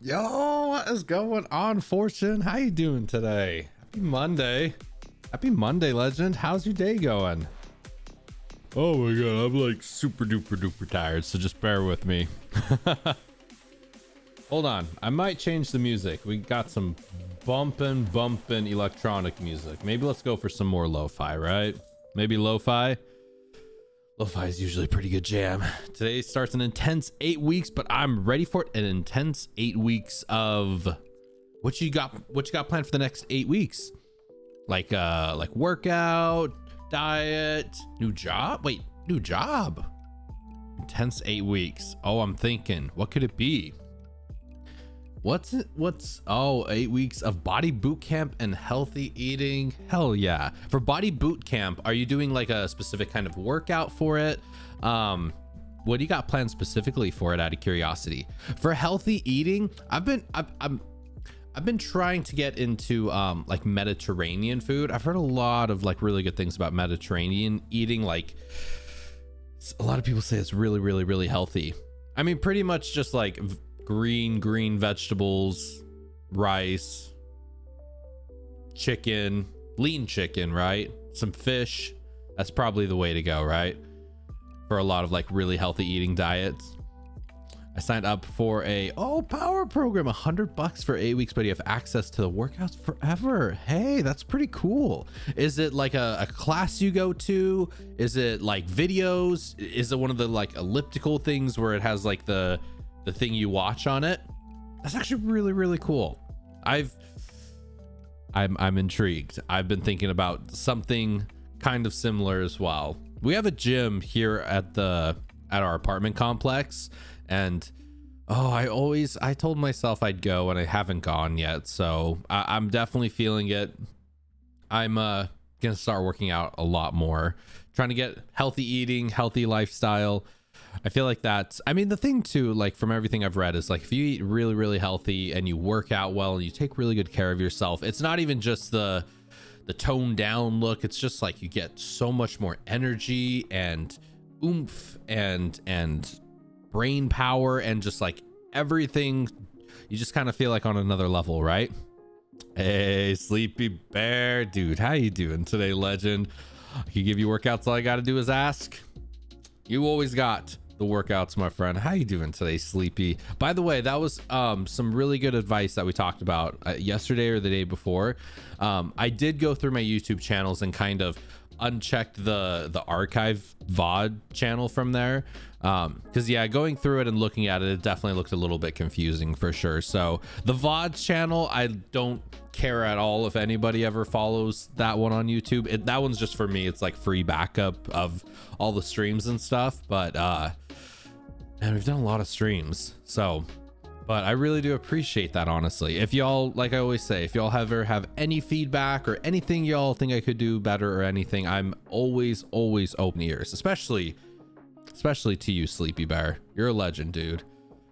Yo, what is going on, Fortune? How you doing today? Happy Monday. Happy Monday, legend. How's your day going? Oh my god, I'm like super duper tired, so just bear with me. Hold on, I might change the music. We got some bumpin' electronic music. Maybe let's go for some more lo-fi, right? Maybe lo-fi. Lo-fi is usually a pretty good jam. Today starts an intense 8 weeks, but I'm ready for it. An intense 8 weeks of what you got planned for the next 8 weeks? Like workout, diet, new job. Wait, new job. Intense 8 weeks. Oh, I'm thinking, what could it be? What's 8 weeks of body boot camp and healthy eating. Hell yeah. For body boot camp, are you doing like a specific kind of workout for it? What do you got planned specifically for it, out of curiosity? For healthy eating, I've been trying to get into like Mediterranean food. I've heard a lot of like really good things about Mediterranean eating. Like a lot of people say it's really healthy. I mean, pretty much just like green vegetables, rice, chicken, lean chicken, right? Some fish. That's probably the way to go, right? For a lot of like really healthy eating diets. I signed up for a power program, $100 for 8 weeks, but you have access to the workouts forever. Hey, that's pretty cool. Is it like a class you go to? Is it like videos? Is it one of the like elliptical things where it has like the thing you watch on it? That's actually really cool. I'm intrigued. I've been thinking about something kind of similar as well. We have a gym here at our apartment complex, and I told myself I'd go and I haven't gone yet, so I'm definitely feeling it. I'm gonna start working out a lot more, trying to get healthy eating, healthy lifestyle. I feel like that's, I mean, the thing too, like from everything I've read, is like if you eat really healthy and you work out well and you take really good care of yourself, it's not even just the toned down look. It's just like you get so much more energy and oomph and brain power and just like everything. You just kind of feel like on another level, right? Hey, Sleepy Bear, dude, how you doing today, legend? I can give you workouts. All I got to do is ask. You always got the workouts, my friend. How you doing today, Sleepy? By the way, that was some really good advice that we talked about yesterday or the day before. I did go through my YouTube channels and kind of unchecked the archive VOD channel from there, because yeah, going through it and looking at it definitely looked a little bit confusing for sure. So the VOD channel, I don't care at all if anybody ever follows that one on YouTube. That one's just for me. It's like free backup of all the streams and stuff, but man, we've done a lot of streams, so but I really do appreciate that, honestly. If y'all, like I always say, if y'all ever have any feedback or anything y'all think I could do better or anything, I'm always open ears, especially to you, Sleepy Bear. You're a legend, dude.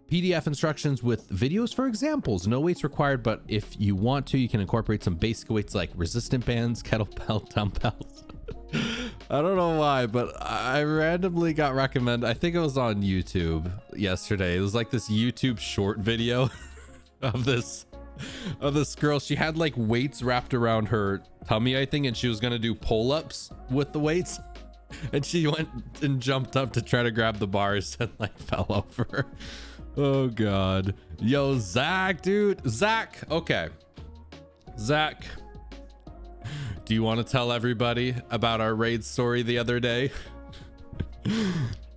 PDF instructions with videos for examples. No weights required, but if you want to, you can incorporate some basic weights like resistant bands, kettlebell, dumbbells. I don't know why, but I randomly got recommended. I think it was on YouTube yesterday. It was like this YouTube short video of this girl. She had like weights wrapped around her tummy, I think, and she was gonna do pull-ups with the weights. And she went and jumped up to try to grab the bars and like fell over. Oh god. Yo, Zach, dude. Zach, okay. Zach, do you want to tell everybody about our raid story the other day?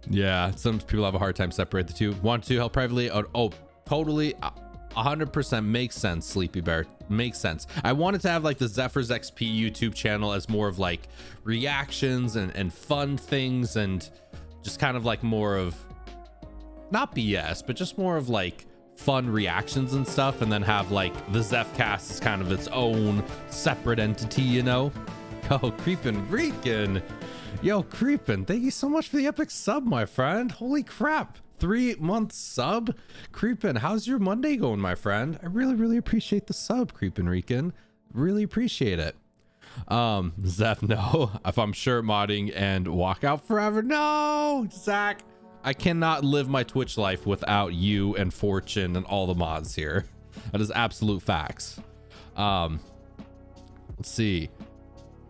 Yeah, some people have a hard time separating the two. Want to help privately? Oh, totally. 100% makes sense, Sleepy Bear. Makes sense. I wanted to have like the ZephyrsXP YouTube channel as more of like reactions and fun things, and just kind of like more of not BS, but just more of like fun reactions and stuff, and then have like the Zephcast as kind of its own separate entity, you know? Oh, Creepin' Reekin. Yo, Creepin', thank you so much for the epic sub, my friend. Holy crap. 3-month sub. Creepin', how's your Monday going, my friend? I really appreciate the sub, Creepin' Reekin. Really appreciate it. Zeph, no. If I'm shirt modding and walk out forever, no. Zach, I cannot live my Twitch life without you and Fortune and all the mods here. That is absolute facts. Let's see.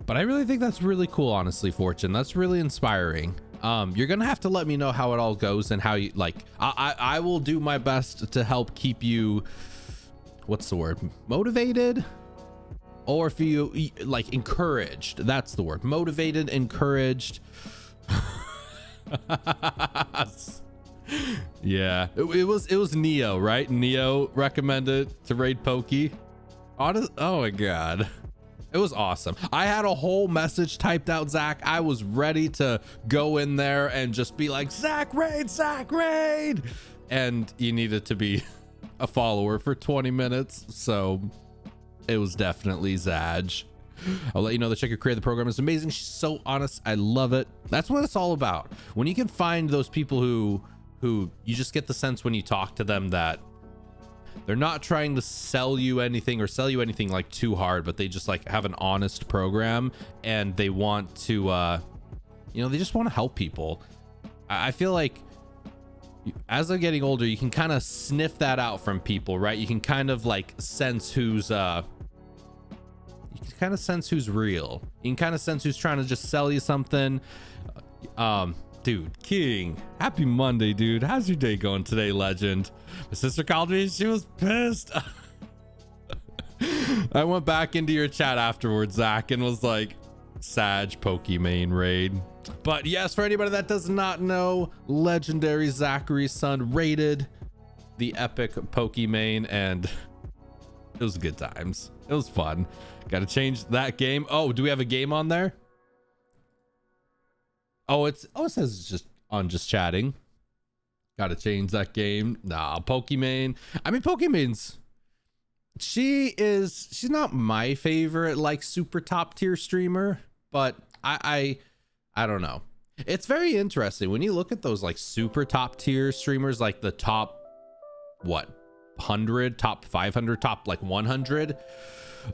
But I really think that's really cool, honestly, Fortune. That's really inspiring. You're gonna have to let me know how it all goes and how you like. I will do my best to help keep you, what's the word, motivated, or if you like encouraged. That's the word, motivated, encouraged. Yeah, it was Neo, right? Neo recommended to raid Pokey. Oh my god, it was awesome. I had a whole message typed out, Zach. I was ready to go in there and just be like, Zach raid, and you needed to be a follower for 20 minutes, so it was definitely Zaj. I'll let you know the chick who created the program is amazing. She's so honest. I love it. That's what it's all about. When you can find those people who you just get the sense when you talk to them that they're not trying to sell you anything like too hard, but they just like have an honest program and they want to, they just want to help people. I feel like as I'm getting older, you can kind of sniff that out from people, right? You can kind of like sense who's real. You can kind of sense who's trying to just sell you something. Dude, King, happy Monday, dude. How's your day going today, legend? My sister called me, she was pissed. I went back into your chat afterwards, Zach, and was like, Sag Pokimane raid. But yes, for anybody that does not know, legendary Zachary's son raided the epic Pokimane, and it was good times. It was fun. Got to change that game. Oh, do we have a game on there? Oh, it says it's just chatting. Got to change that game. Nah, Pokimane. I mean, Pokimane's, she's not my favorite like super top tier streamer, but I don't know. It's very interesting when you look at those like super top tier streamers, like the top 100, top 500, top like 100.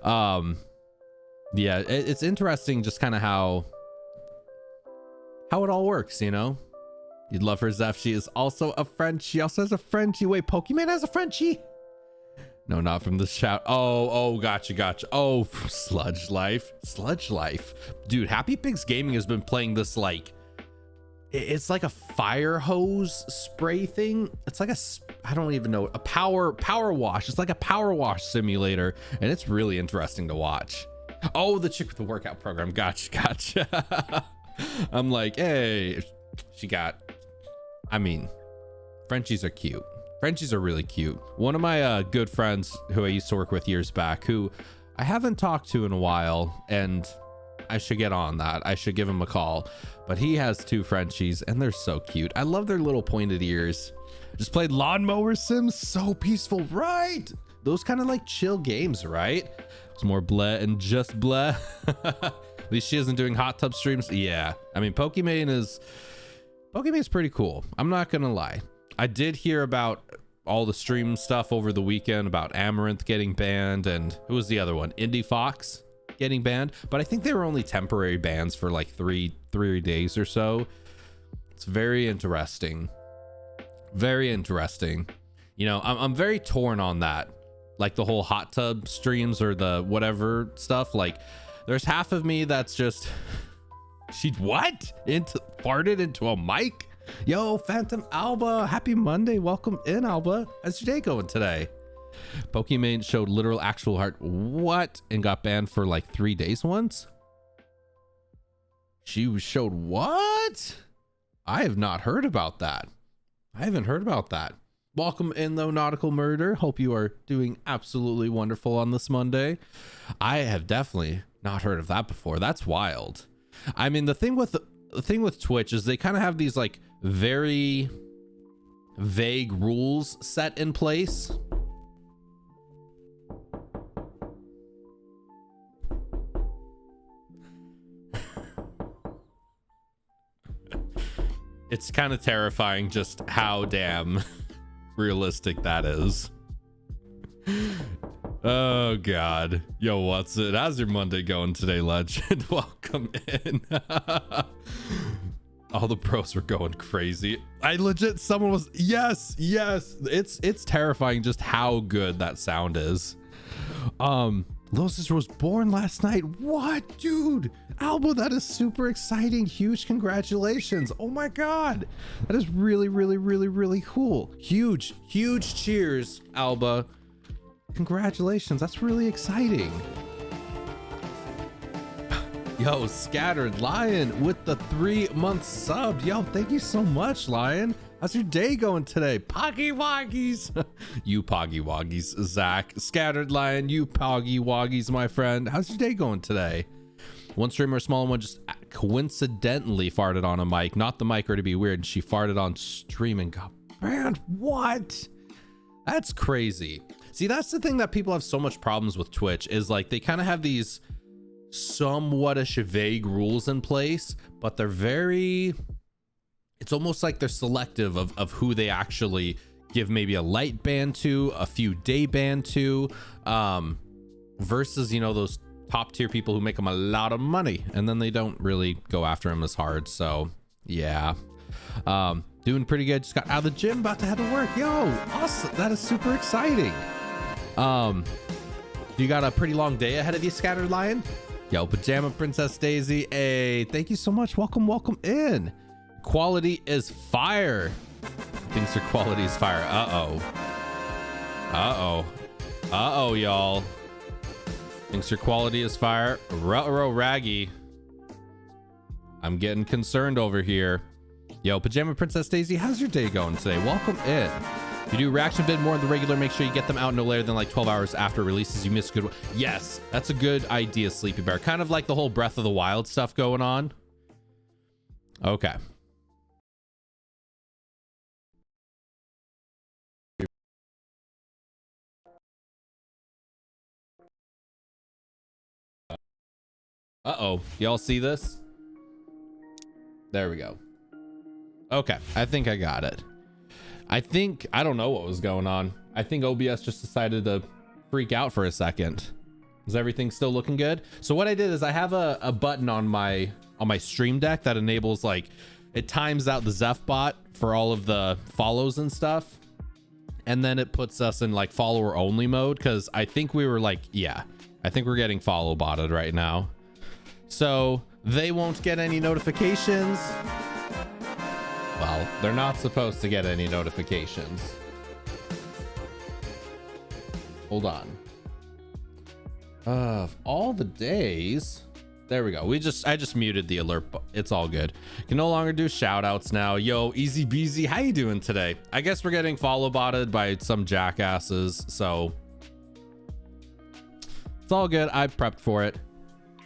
Yeah, it's interesting just kind of how it all works, you know. You'd love her, Zeph. She is also a French. She also has a Frenchie. Wait, Pokimane has a Frenchie? No, not from the shout. Oh, gotcha. Oh, Sludge Life. Dude, Happy Pigs Gaming has been playing this like, it's like a fire hose spray thing. It's like I don't even know, a power wash. It's like a power wash simulator, and it's really interesting to watch. Oh, the chick with the workout program. Gotcha. I'm like, hey, Frenchies are cute. Frenchies are really cute. One of my good friends who I used to work with years back, who I haven't talked to in a while, and I should get on that. I should give him a call. But he has 2 Frenchies, and they're so cute. I love their little pointed ears. Just played Lawnmower Sims. So peaceful, right? Those kind of like chill games, right? It's more bleh and just bleh. At least she isn't doing hot tub streams. Yeah, I mean, Pokimane's pretty cool. I'm not gonna lie. I did hear about all the stream stuff over the weekend about Amaranth getting banned, and who was the other one? Indie Fox getting banned, but I think they were only temporary bans for like three days or so. It's very interesting. You know, I'm very torn on that, like the whole hot tub streams or the whatever stuff. Like, there's half of me that's just, she farted into a mic. Yo, Phantom Alba, happy Monday. Welcome in, Alba. How's your day going today? Pokimane showed literal actual heart. What? And got banned for like 3 days once? She showed what? I have not heard about that. I haven't heard about that. Welcome in though, Nautical Murder. Hope you are doing absolutely wonderful on this Monday. I have definitely not heard of that before. That's wild. I mean, the thing with Twitch is they kind of have these like very vague rules set in place. It's kind of terrifying just how damn realistic that is. Oh god. Yo, what's it? How's your Monday going today, legend? Welcome in. All the pros were going crazy. I legit, someone was, yes. It's terrifying just how good that sound is. Little sister was born last night. What, dude? Alba, that is super exciting. Huge congratulations. Oh my God. That is really cool. Huge cheers, Alba. Congratulations. That's really exciting. Yo, Scattered Lion with the 3-month sub. Yo, thank you so much, Lion. How's your day going today? Poggy Woggies. You Poggy Woggies, Zach. Scattered Lion, you Poggy Woggies, my friend. How's your day going today? One streamer, a small one, just coincidentally farted on a mic. Not the mic, or to be weird. She farted on stream and got banned. What? That's crazy. See, that's the thing that people have so much problems with Twitch is like they kind of have these somewhat-ish vague rules in place, but they're very, it's almost like they're selective of who they actually give maybe a light ban to, a few day ban to, versus, you know, those top tier people who make them a lot of money and then they don't really go after them as hard. So yeah, doing pretty good. Just got out of the gym, about to head to work. Yo, awesome. That is super exciting. You got a pretty long day ahead of you, Scattered Lion. Yo, Pajama Princess Daisy, hey, thank you so much. Welcome in. Quality is fire. Thinks your quality is fire. Uh-oh, y'all. Thinks your quality is fire. Ruh-roh, Raggy. I'm getting concerned over here. Yo, Pajama Princess Daisy, how's your day going today? Welcome in. If you do reaction vid more than the regular, make sure you get them out no later than like 12 hours after releases. You miss a good one. Yes, that's a good idea, Sleepy Bear. Kind of like the whole Breath of the Wild stuff going on. Okay. Uh-oh. Y'all see this? There we go. Okay, I think I got it. I don't know what was going on. I think OBS just decided to freak out for a second. Is everything still looking good? So what I did is I have a button on my stream deck that enables, like, it times out the Zeph bot for all of the follows and stuff. And then it puts us in like follower only mode. Cause I think we were like, yeah, I think we're getting follow botted right now. So they won't get any notifications. Well, they're not supposed to get any notifications. Hold on. Of all the days, there we go. I just muted the alert, but it's all good. Can no longer do shout outs now. Yo, Easy Beezy, how you doing today? I guess we're getting follow botted by some jackasses, so it's all good. I prepped for it.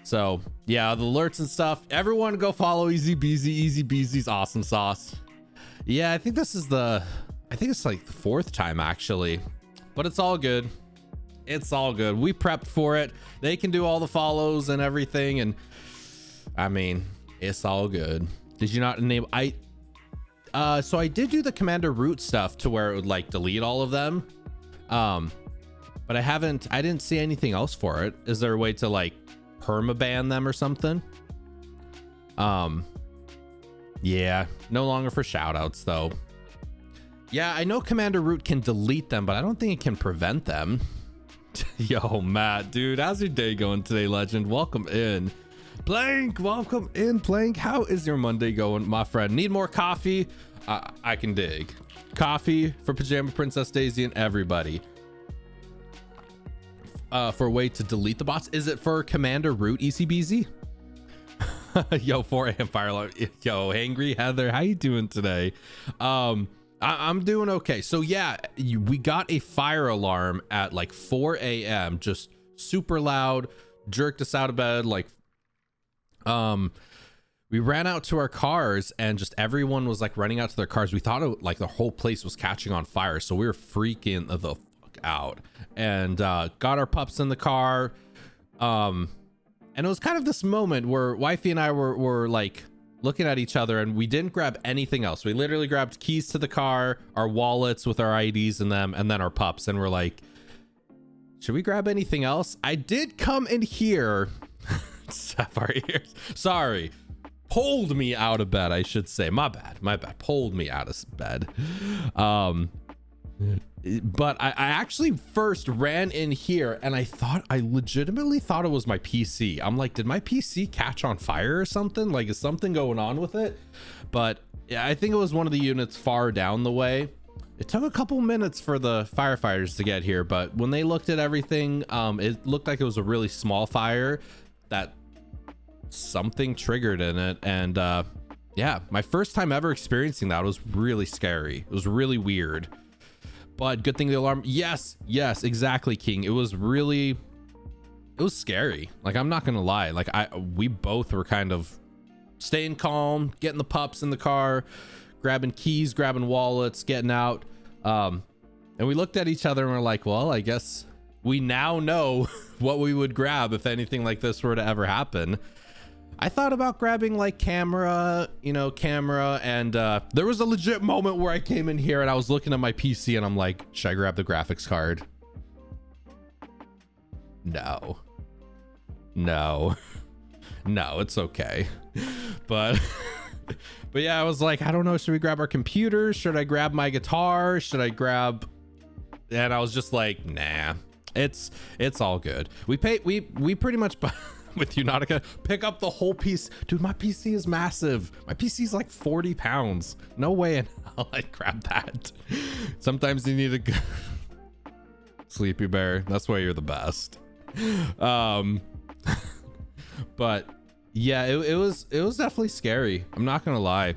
So yeah, the alerts and stuff. Everyone go follow Easy Beezy. Easy Beezy's awesome sauce. Yeah, I think it's like the 4th time actually, but it's all good. It's all good. We prepped for it. They can do all the follows and everything. And I mean, it's all good. Did you not enable? So I did do the Commander root stuff to where it would like delete all of them. But I didn't see anything else for it. Is there a way to like permaban them or something? Yeah, no longer for shout outs though. Yeah, I know Commander root can delete them, but I don't think it can prevent them. Yo, Matt, dude, how's your day going today, legend? Welcome in. Blank, welcome in, Blank. How is your Monday going, my friend? Need more coffee? I can dig. Coffee for Pajama Princess Daisy and everybody. For a way to delete the bots. Is it for Commander root, ECBZ? Yo, 4 a.m. fire alarm. Yo, Angry Heather, how you doing today? I'm doing okay. So yeah, we got a fire alarm at like 4 a.m. just super loud, jerked us out of bed. Like we ran out to our cars and just everyone was like running out to their cars. We thought like the whole place was catching on fire, so we were freaking the fuck out and got our pups in the car. And it was kind of this moment where wifey and I were like looking at each other and we didn't grab anything else. We literally grabbed keys to the car, our wallets with our IDs in them, and then our pups. And we're like, should we grab anything else? I did come in here. Sapphire ears. Sorry. pulled me out of bed, I should say. My bad, pulled me out of bed. But I actually first ran in here and I legitimately thought it was my PC. I'm like, did my PC catch on fire or something? Like, is something going on with it? But yeah, I think it was one of the units far down the way. It took a couple minutes for the firefighters to get here, but when they looked at everything, it looked like it was a really small fire that something triggered in it. And yeah, my first time ever experiencing that was really scary. It was really weird, but good thing the alarm. Yes, exactly, King. It was scary. Like, I'm not gonna lie. Like, we both were kind of staying calm, getting the pups in the car, grabbing keys, grabbing wallets, getting out. And we looked at each other and we're like, well, I guess we now know what we would grab if anything like this were to ever happen. I thought about grabbing like camera, and there was a legit moment where I came in here and I was looking at my PC and I'm like, should I grab the graphics card? No, it's okay. But yeah, I was like, I don't know, should we grab our computers? Should I grab my guitar? Should I grab? And I was just like, nah, it's all good. We pretty much with you, Nautica, pick up the whole piece. Dude, my PC is massive. My PC is like 40 pounds. No way in hell I'd grab that. Sometimes you need a Sleepy Bear. That's why you're the best. But yeah, it was definitely scary. I'm not gonna lie.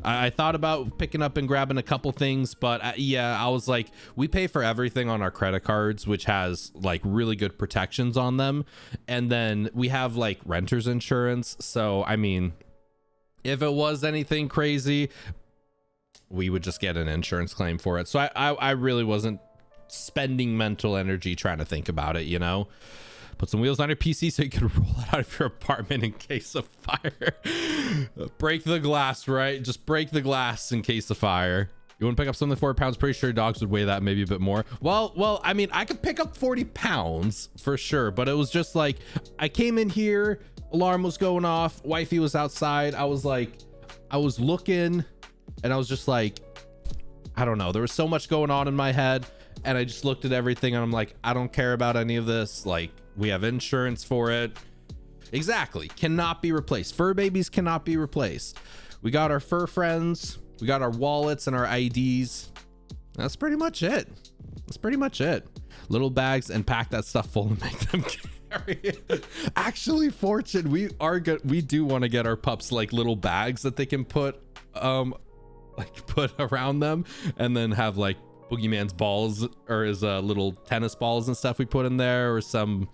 I thought about picking up and grabbing a couple things, but yeah, I was like, we pay for everything on our credit cards, which has like really good protections on them. And then we have like renter's insurance. So, I mean, if it was anything crazy, we would just get an insurance claim for it. So I really wasn't spending mental energy trying to think about it, Put some wheels on your PC so you can roll it out of your apartment in case of fire. Break the glass, right? Just break the glass in case of fire. You want to pick up something 4 pounds? Pretty sure dogs would weigh that, maybe a bit more. Well, I mean, I could pick up 40 pounds for sure, but it was just like, I came in here, alarm was going off, wifey was outside. I was looking and I was just like, I don't know. There was so much going on in my head and I just looked at everything and I'm like, I don't care about any of this. Like, we have insurance for it. Exactly. Cannot be replaced. Fur babies cannot be replaced. We got our fur friends. We got our wallets and our IDs. That's pretty much it. Little bags and pack that stuff full and make them carry it. Actually, Fortune, we do want to get our pups like little bags that they can put around them and then have like Boogeyman's balls or his little tennis balls and stuff we put in there, or some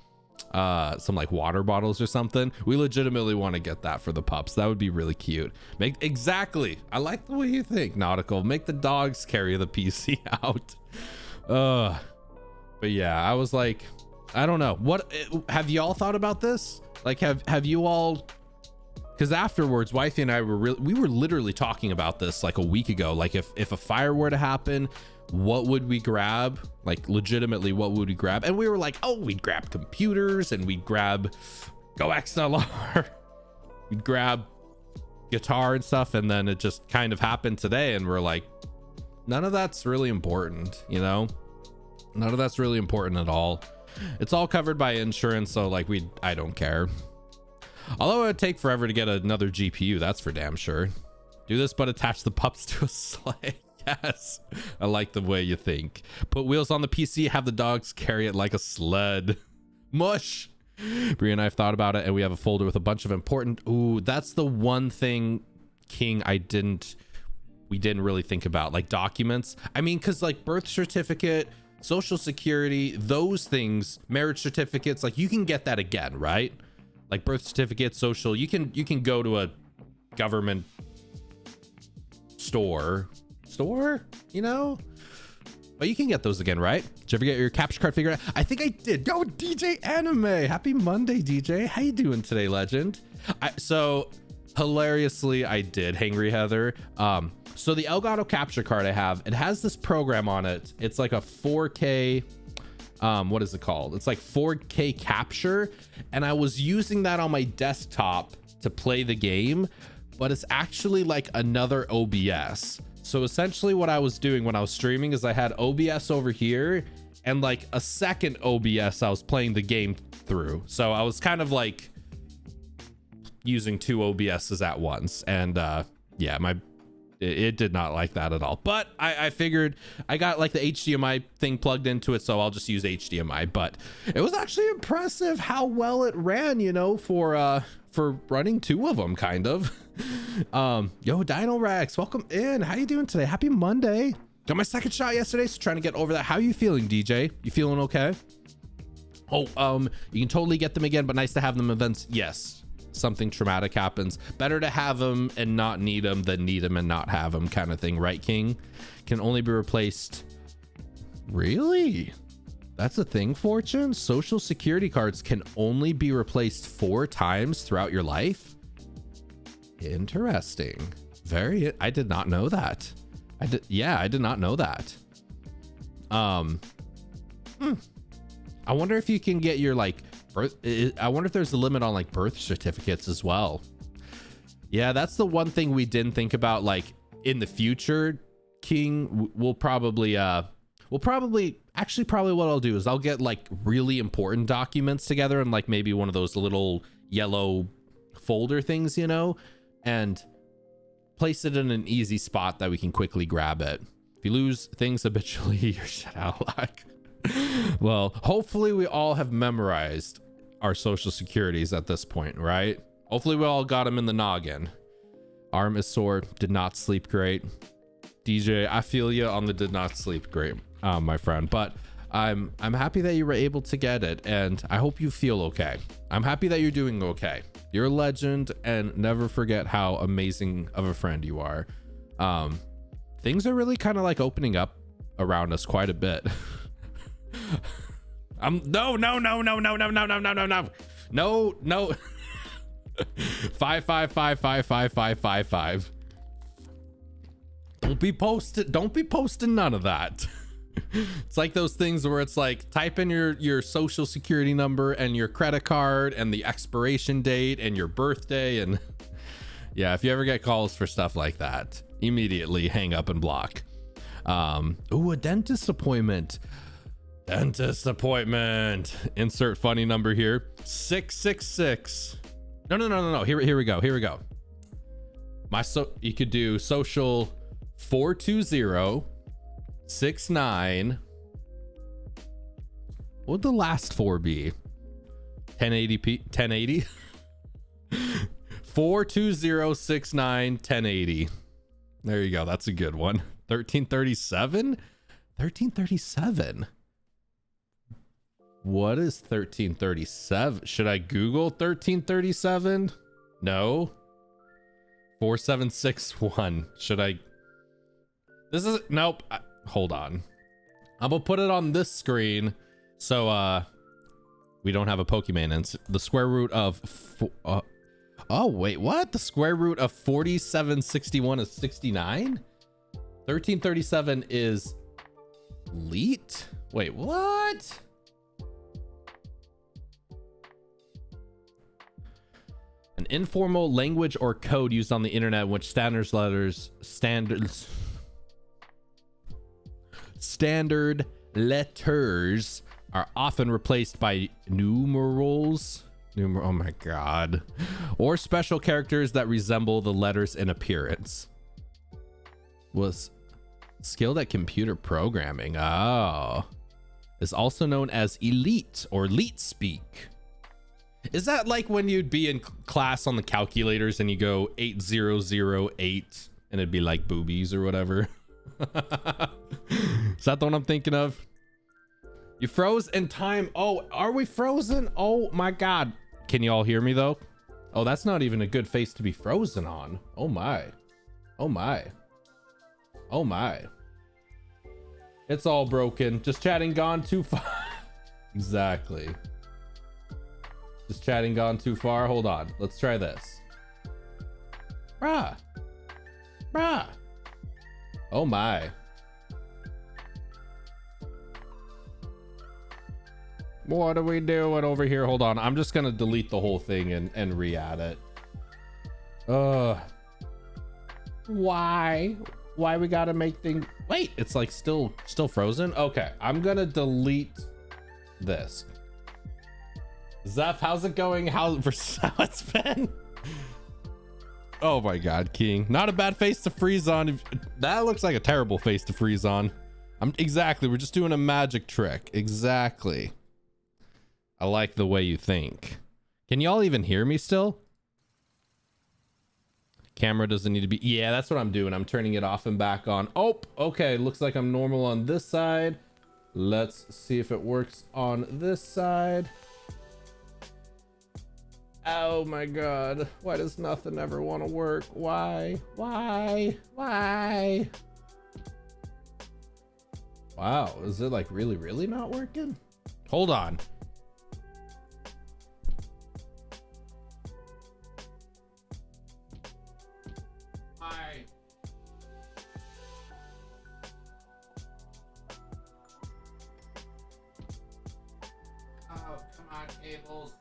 like water bottles or something. We legitimately want to get that for the pups. That would be really cute. Exactly. I like the way you think, Nautical. Make the dogs carry the PC out. But yeah, I was like, I don't know. What have y'all thought about this? Like, have you all? Because afterwards, wifey and I we were literally talking about this like a week ago. Like, if a fire were to happen, what would we grab? Like, legitimately, what would we grab? And we were like, oh, we'd grab computers and we'd grab Go XLR. We'd grab guitar and stuff. And then it just kind of happened today. And we're like, none of that's really important, None of that's really important at all. It's all covered by insurance. So like, I don't care. Although it would take forever to get another GPU. That's for damn sure. Do this, but attach the pups to a sleigh. Yes, I like the way you think. Put wheels on the PC, have the dogs carry it like a sled. Mush. Brie and I have thought about it, and we have a folder with a bunch of important. Ooh, that's the one thing, King, we didn't really think about, like documents. I mean, because like birth certificate, social security, those things, marriage certificates, like you can get that again, right? Like birth certificate, social, you can go to a government store, but you can get those again, right? Did you ever get your capture card figured out? I think I did. Go DJ Anime. Happy Monday, DJ. How you doing today, legend? So hilariously, I did, Hangry Heather. So the Elgato capture card I have, it has this program on it. It's like a 4K, what is it called? It's like 4K capture. And I was using that on my desktop to play the game, but it's actually like another OBS. So essentially what I was doing when I was streaming is I had OBS over here and like a second OBS I was playing the game through. So I was kind of like using two OBSs at once. And yeah, it did not like that at all. But I figured I got like the HDMI thing plugged into it, so I'll just use HDMI. But it was actually impressive how well it ran, you know, for running two of them, kind of. Yo, Dino Rex, welcome in. How you doing today? Happy Monday. Got my second shot yesterday, so trying to get over that. How you feeling, DJ? You feeling okay? Oh, you can totally get them again, but nice to have them events. Yes, something traumatic happens. Better to have them and not need them than need them and not have them, kind of thing, right, King? Can only be replaced. Really? That's a thing, Fortune? Social security cards can only be replaced 4 times throughout your life? Interesting. I did not know that. I did not know that. I wonder if you can get your like birth. I wonder if there's a limit on like birth certificates as well. Yeah, that's the one thing we didn't think about. Like in the future, King, we'll probably actually probably what I'll do is I'll get like really important documents together and like maybe one of those little yellow folder things, you know, and place it in an easy spot that we can quickly grab it. If you lose things habitually, you're shut out of luck. Well, hopefully we all have memorized our social securities at this point, right? Hopefully we all got them in the noggin. Arm is sore, did not sleep great. DJ, I feel you on the did not sleep great, my friend, but I'm happy that you were able to get it, and I hope you feel okay. I'm happy that you're doing okay. You're a legend, and never forget how amazing of a friend you are. Things are really kind of like opening up around us quite a bit. No. 555555555. Don't be posting none of that. It's like those things where it's like type in your social security number and your credit card and the expiration date and your birthday, and yeah, if you ever get calls for stuff like that, immediately hang up and block. Ooh, a dentist appointment. Insert funny number here. 666. No. Here we go. You could do social 42069. What would the last 4 be? 1080p 1080. 42069 There you go. That's a good one. 1337. What is 1337? Should I Google 1337? No. 4761. Should I? This is nope. Hold on. I'm gonna put it on this screen so we don't have a Pokemon. And the square root of oh wait, what? The square root of 4761 is 69. 1337 is leet. Wait, what? An informal language or code used on the internet in which standard letters are often replaced by numerals. Oh my god. Or special characters that resemble the letters in appearance. Was skilled at computer programming. Oh. Is also known as elite or leet speak. Is that like when you'd be in class on the calculators and you go 8008 and it'd be like boobies or whatever? Is that the one I'm thinking of? You froze in time. Oh, are we frozen? Oh my god. Can you all hear me though? Oh, that's not even a good face to be frozen on. Oh my. Oh my. Oh my. It's all broken. Just chatting gone too far. Exactly. Just chatting gone too far. Hold on. Let's try this. Bruh. Oh my. What are we doing over here? Hold on. I'm just gonna delete the whole thing and re-add it. Why we gotta make things? Wait, it's like still frozen. Okay, I'm gonna delete this. Zeph, how's it going? Versus how it's been? Oh my god, King. Not a bad face to freeze on. That looks like a terrible face to freeze on. Exactly, we're just doing a magic trick. Exactly. I like the way you think. Can y'all even hear me still? Camera doesn't need to be. Yeah, that's what I'm doing. I'm turning it off and back on. Oh, okay. Looks like I'm normal on this side. Let's see if it works on this side. Oh my god. Why does nothing ever want to work? Why? Why? Wow, is it like really not working? Hold on. Hi. Oh, come on, cables.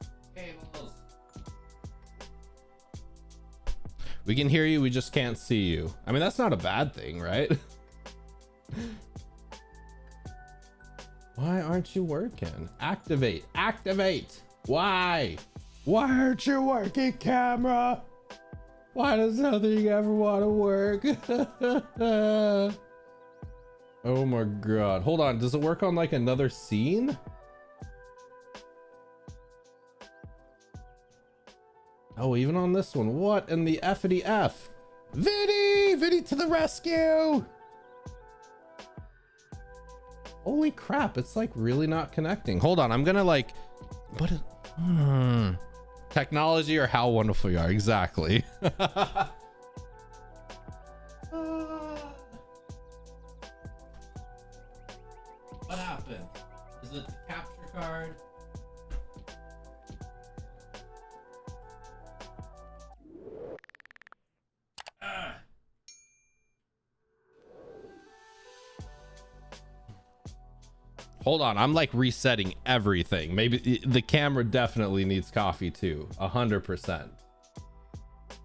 We can hear you, we just can't see you. I mean, that's not a bad thing, right? Why aren't you working? Activate. Why aren't you working, camera? Why does nothing ever want to work? Oh my god. Hold on, does it work on like another scene? Oh, even on this one. What in the F-ity F? Vinny to the rescue! Holy crap, it's like really not connecting. Hold on, I'm gonna like, what is, technology or how wonderful you are, exactly. What happened? Is it the capture card? Hold on, I'm like resetting everything. Maybe the camera definitely needs coffee too. 100%.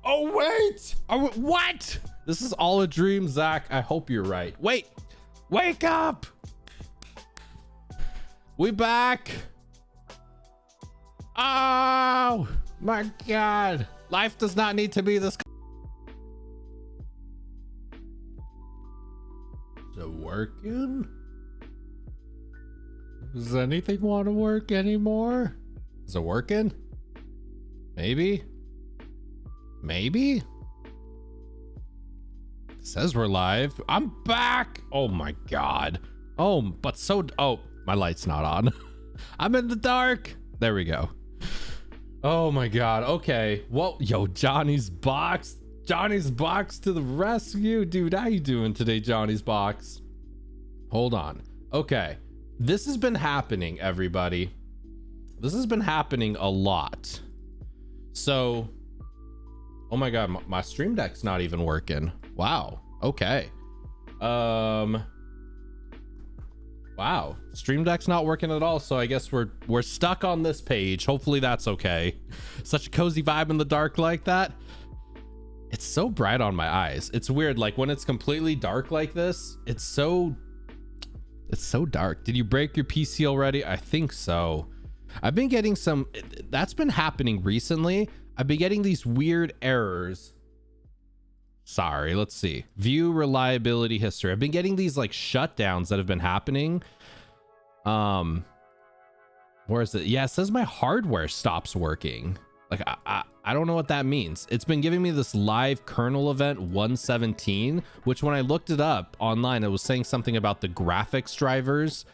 Oh wait! What? This is all a dream, Zach. I hope you're right. Wait! Wake up! We back! Oh my god! Life does not need to be this. Is it working? Does anything want to work anymore? Is it working? Maybe? It says we're live. I'm back. Oh my god. Oh, but oh, my light's not on. I'm in the dark. There we go. Oh my god. Okay. Well, yo, Johnny's box to the rescue. Dude, how you doing today, Johnny's box? Hold on. Okay. This has been happening, everybody. This has been happening a lot. So, oh my god, my stream deck's not even working. Wow. Okay. Wow. Stream deck's not working at all, so I guess we're stuck on this page. Hopefully that's okay. Such a cozy vibe in the dark like that. It's so bright on my eyes. It's weird, like when it's completely dark like this, it's so dark. Did you break your PC already? I think so. I've been getting some, that's been happening recently. I've been getting these weird errors. Sorry, let's see. View reliability history. I've been getting these like shutdowns that have been happening. Where is it? Yeah, it says my hardware stops working. Like I don't know what that means. It's been giving me this live kernel event 117, which when I looked it up online, it was saying something about the graphics drivers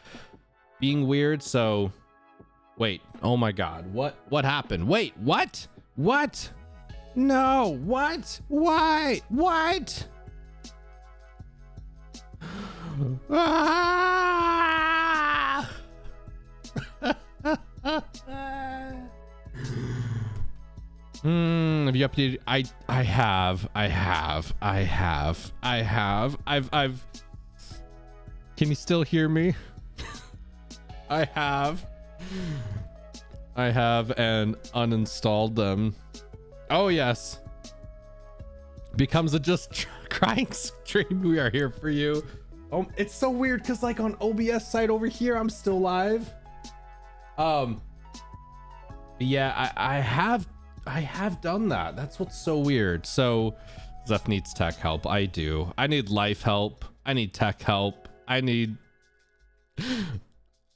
being weird. So wait, oh my god, what happened? Wait, what? No, what? Why? What? Ah! Have you updated? I have. I've Can you still hear me? I have and uninstalled them. Oh yes. Becomes a just crying stream. We are here for you. It's so weird because like on OBS side over here, I'm still live. Yeah, I have done that. That's what's so weird. So Zeph needs tech help. I do. I need life help. I need tech help. I need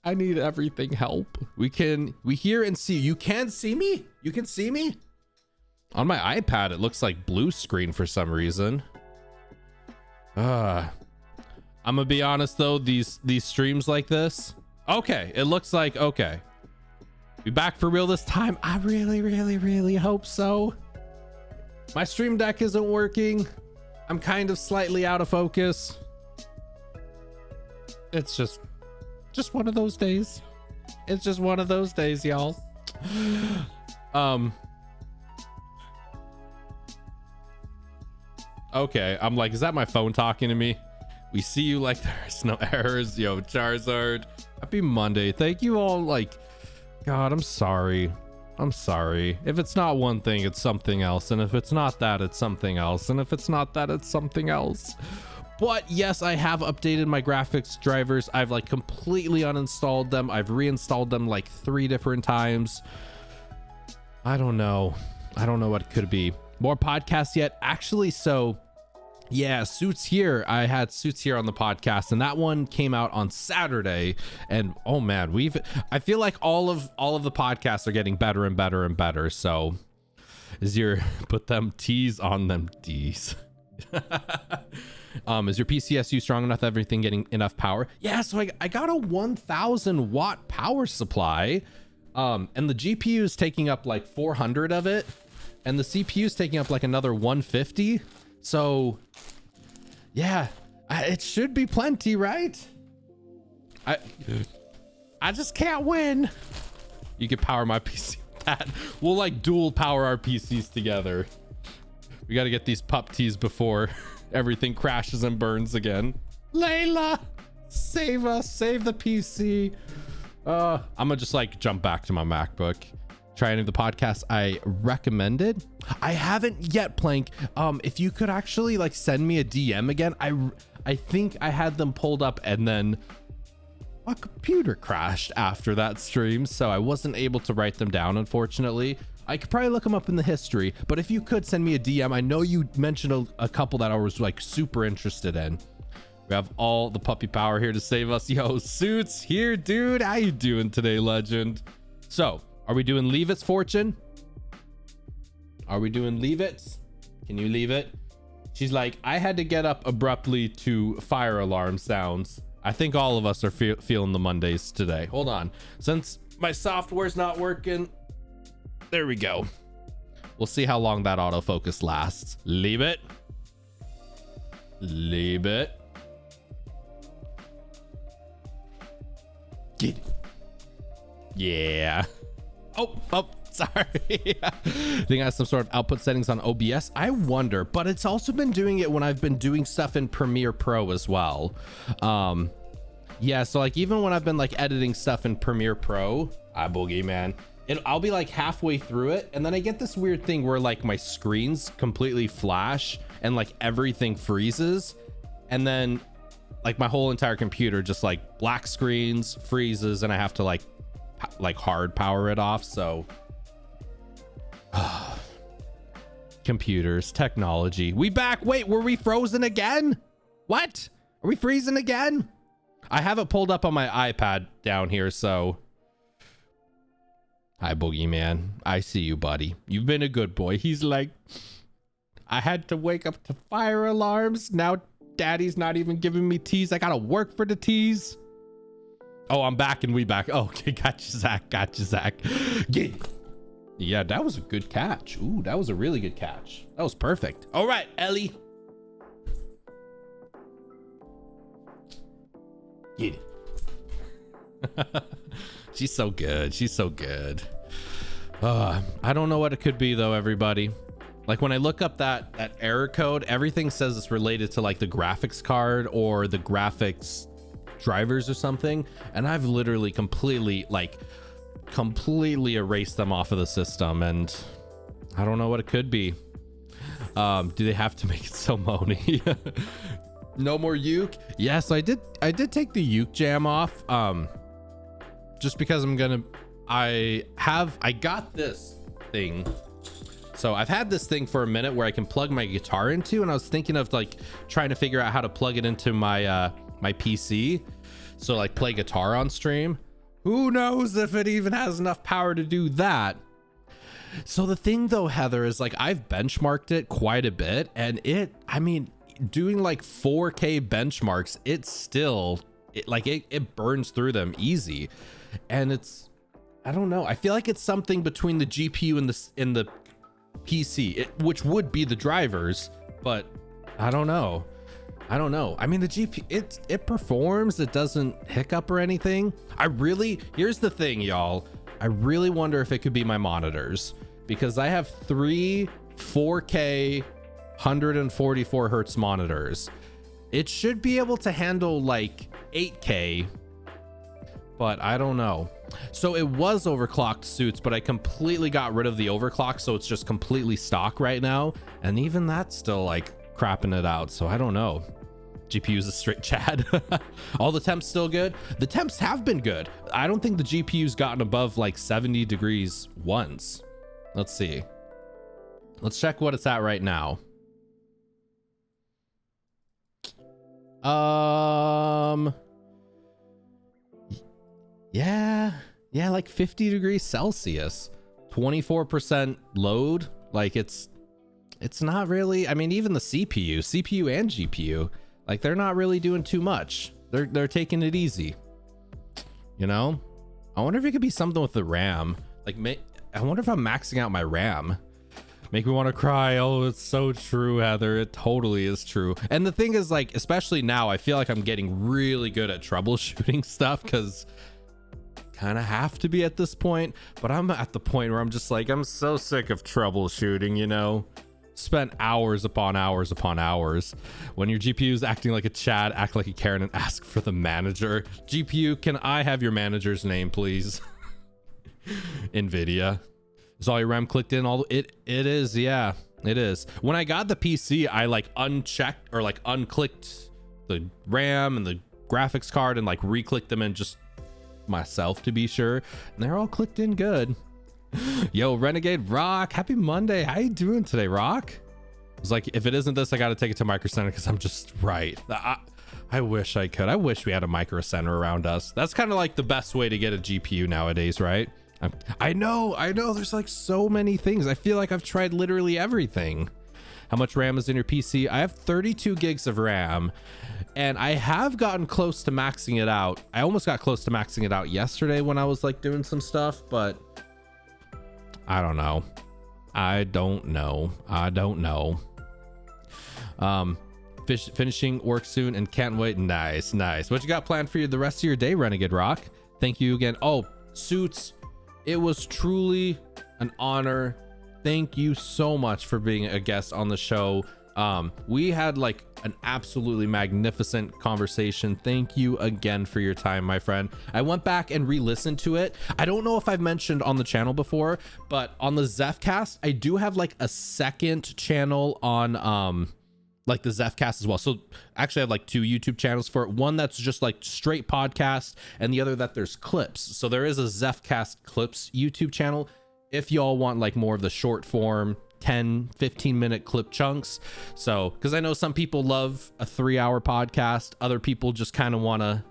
everything help. We hear and see. You can see me? You can see me? On my iPad, it looks like blue screen for some reason. I'm gonna be honest though, these streams like this. Okay, it looks like okay. Be back for real this time. I really hope so. My stream deck isn't working. I'm kind of slightly out of focus. It's just one of those days. It's just one of those days, y'all. Okay, I'm like, is that my phone talking to me? We see you like there's no errors. Yo, Charizard. Happy Monday. Thank you all. Like, God, I'm sorry. I'm sorry. If it's not one thing, it's something else. And if it's not that, it's something else. And if it's not that, it's something else. But yes, I have updated my graphics drivers. I've like completely uninstalled them. I've reinstalled them like 3 different times. I don't know. I don't know what it could be. More podcasts yet? Actually, so yeah, Suits Here. I had Suits Here on the podcast, and that one came out on Saturday. And oh man, I feel like all of the podcasts are getting better and better and better. So is your put them T's on them D's. Is your PCSU strong enough? Everything getting enough power? Yeah, so I got a 1000 watt power supply, and the GPU is taking up like 400 of it, and the CPU is taking up like another 150. So yeah, it should be plenty, right? I just can't win. You can power my PC with that. We'll like dual power our PCs together. We got to get these pup teas before everything crashes and burns again. Layla, save us, save the PC. I'm gonna just like jump back to my MacBook. Try any of the podcasts I recommended. I haven't yet, Plank. If you could actually like send me a DM again. I think I had them pulled up and then my computer crashed after that stream, so I wasn't able to write them down, unfortunately. I could probably look them up in the history, but if you could send me a DM, I know you mentioned a couple that I was like super interested in. We have all the puppy power here to save us. Yo, Suits here, dude. How you doing today, legend? So, are we doing Leave It's Fortune? Are we doing Leave It? Can you leave it? She's like, I had to get up abruptly to fire alarm sounds. I think all of us are feeling the Mondays today. Hold on. Since my software's not working, there we go. We'll see how long that autofocus lasts. Leave it. Leave it. Get it. Yeah. Oh, sorry. I think I have some sort of output settings on OBS. I wonder, but it's also been doing it when I've been doing stuff in Premiere Pro as well. Yeah, so like even when I've been like editing stuff in Premiere Pro, boogie man, I'll be like halfway through it, and then I get this weird thing where like my screens completely flash and like everything freezes, and then like my whole entire computer just like black screens, freezes, and I have to like hard power it off. So computers, technology, we back. Wait, were we frozen again? What? Are we freezing again? I have it pulled up on my iPad down here, so hi Boogeyman, I see you, buddy. You've been a good boy. He's like, I had to wake up to fire alarms. Now daddy's not even giving me teas. I gotta work for the teas. Oh, I'm back and we back. Oh, okay, gotcha, Zach. Gotcha, Zach. Yeah, that was a good catch. Ooh, that was a really good catch. That was perfect. All right, Ellie. Get it. She's so good. She's so good. I don't know what it could be though, everybody. Like when I look up that error code, everything says it's related to like the graphics card or the graphics drivers or something, and I've literally completely erased them off of the system, and I don't know what it could be. Do they have to make it so moany? No more uke. Yes, I did take the uke jam off, just because I got this thing. So I've had this thing for a minute where I can plug my guitar into, and I was thinking of like trying to figure out how to plug it into my my PC, so like play guitar on stream. Who knows if it even has enough power to do that. So the thing though, Heather, is like I've benchmarked it quite a bit, and I mean, doing like 4K benchmarks, it's still it burns through them easy. And I don't know, I feel like it's something between the GPU and the PC, which would be the drivers, but I don't know. I mean, the GPU, it performs, it doesn't hiccup or anything. Here's the thing, y'all, I really wonder if it could be my monitors, because I have 3 4K 144 hertz monitors. It should be able to handle like 8K, but I don't know. So it was overclocked suits, but I completely got rid of the overclock, so it's just completely stock right now, and even that's still like crapping it out. So I don't know. GPU's a straight Chad. All the temps still good. The temps have been good. I don't think the GPU's gotten above like 70 degrees once. Let's see. Let's check what it's at right now. Yeah, like 50 degrees Celsius, 24% load. Like it's not really, I mean, even the CPU and GPU, like they're not really doing too much. They're taking it easy, you know? I wonder if it could be something with the RAM. Like, I wonder if I'm maxing out my RAM. Make me want to cry. Oh, it's so true, Heather. It totally is true. And the thing is, like, especially now, I feel like I'm getting really good at troubleshooting stuff, because kind of have to be at this point. But I'm at the point where I'm just like, I'm so sick of troubleshooting, you know? Spent hours upon hours upon hours. When your GPU is acting like a Chad, act like a Karen and ask for the manager. GPU, can I have your manager's name, please? NVIDIA. Is all your RAM clicked in? It is, yeah, it is. When I got the PC, I like unchecked or like unclicked the RAM and the graphics card and like re-clicked them in just myself to be sure, and they're all clicked in good. Yo, Renegade Rock, happy Monday. How you doing today, Rock? It's like, if it isn't this, I gotta take it to Micro Center, because I'm just right. I wish I could. I wish we had a Micro Center around us. That's kind of like the best way to get a GPU nowadays, right? I know there's like so many things. I feel like I've tried literally everything. How much RAM is in your PC? I have 32 gigs of RAM, and I have gotten close to maxing it out. I almost got close to maxing it out yesterday when I was like doing some stuff, but I don't know. Finishing work soon and can't wait. Nice. What you got planned for the rest of your day, Renegade Rock? Thank you again. Oh, Suits, it was truly an honor. Thank you so much for being a guest on the show. We had like an absolutely magnificent conversation. Thank you again for your time, my friend. I went back and re-listened to it. I don't know if I've mentioned on the channel before, but on the Zephcast, I do have like a second channel on like the Zephcast as well. So actually I have like 2 YouTube channels for it. One that's just like straight podcast, and the other that there's clips. So there is a Zephcast clips YouTube channel if y'all want like more of the short form 10-15 minute clip chunks. So because I know some people love a 3-hour podcast, other people just kind of want to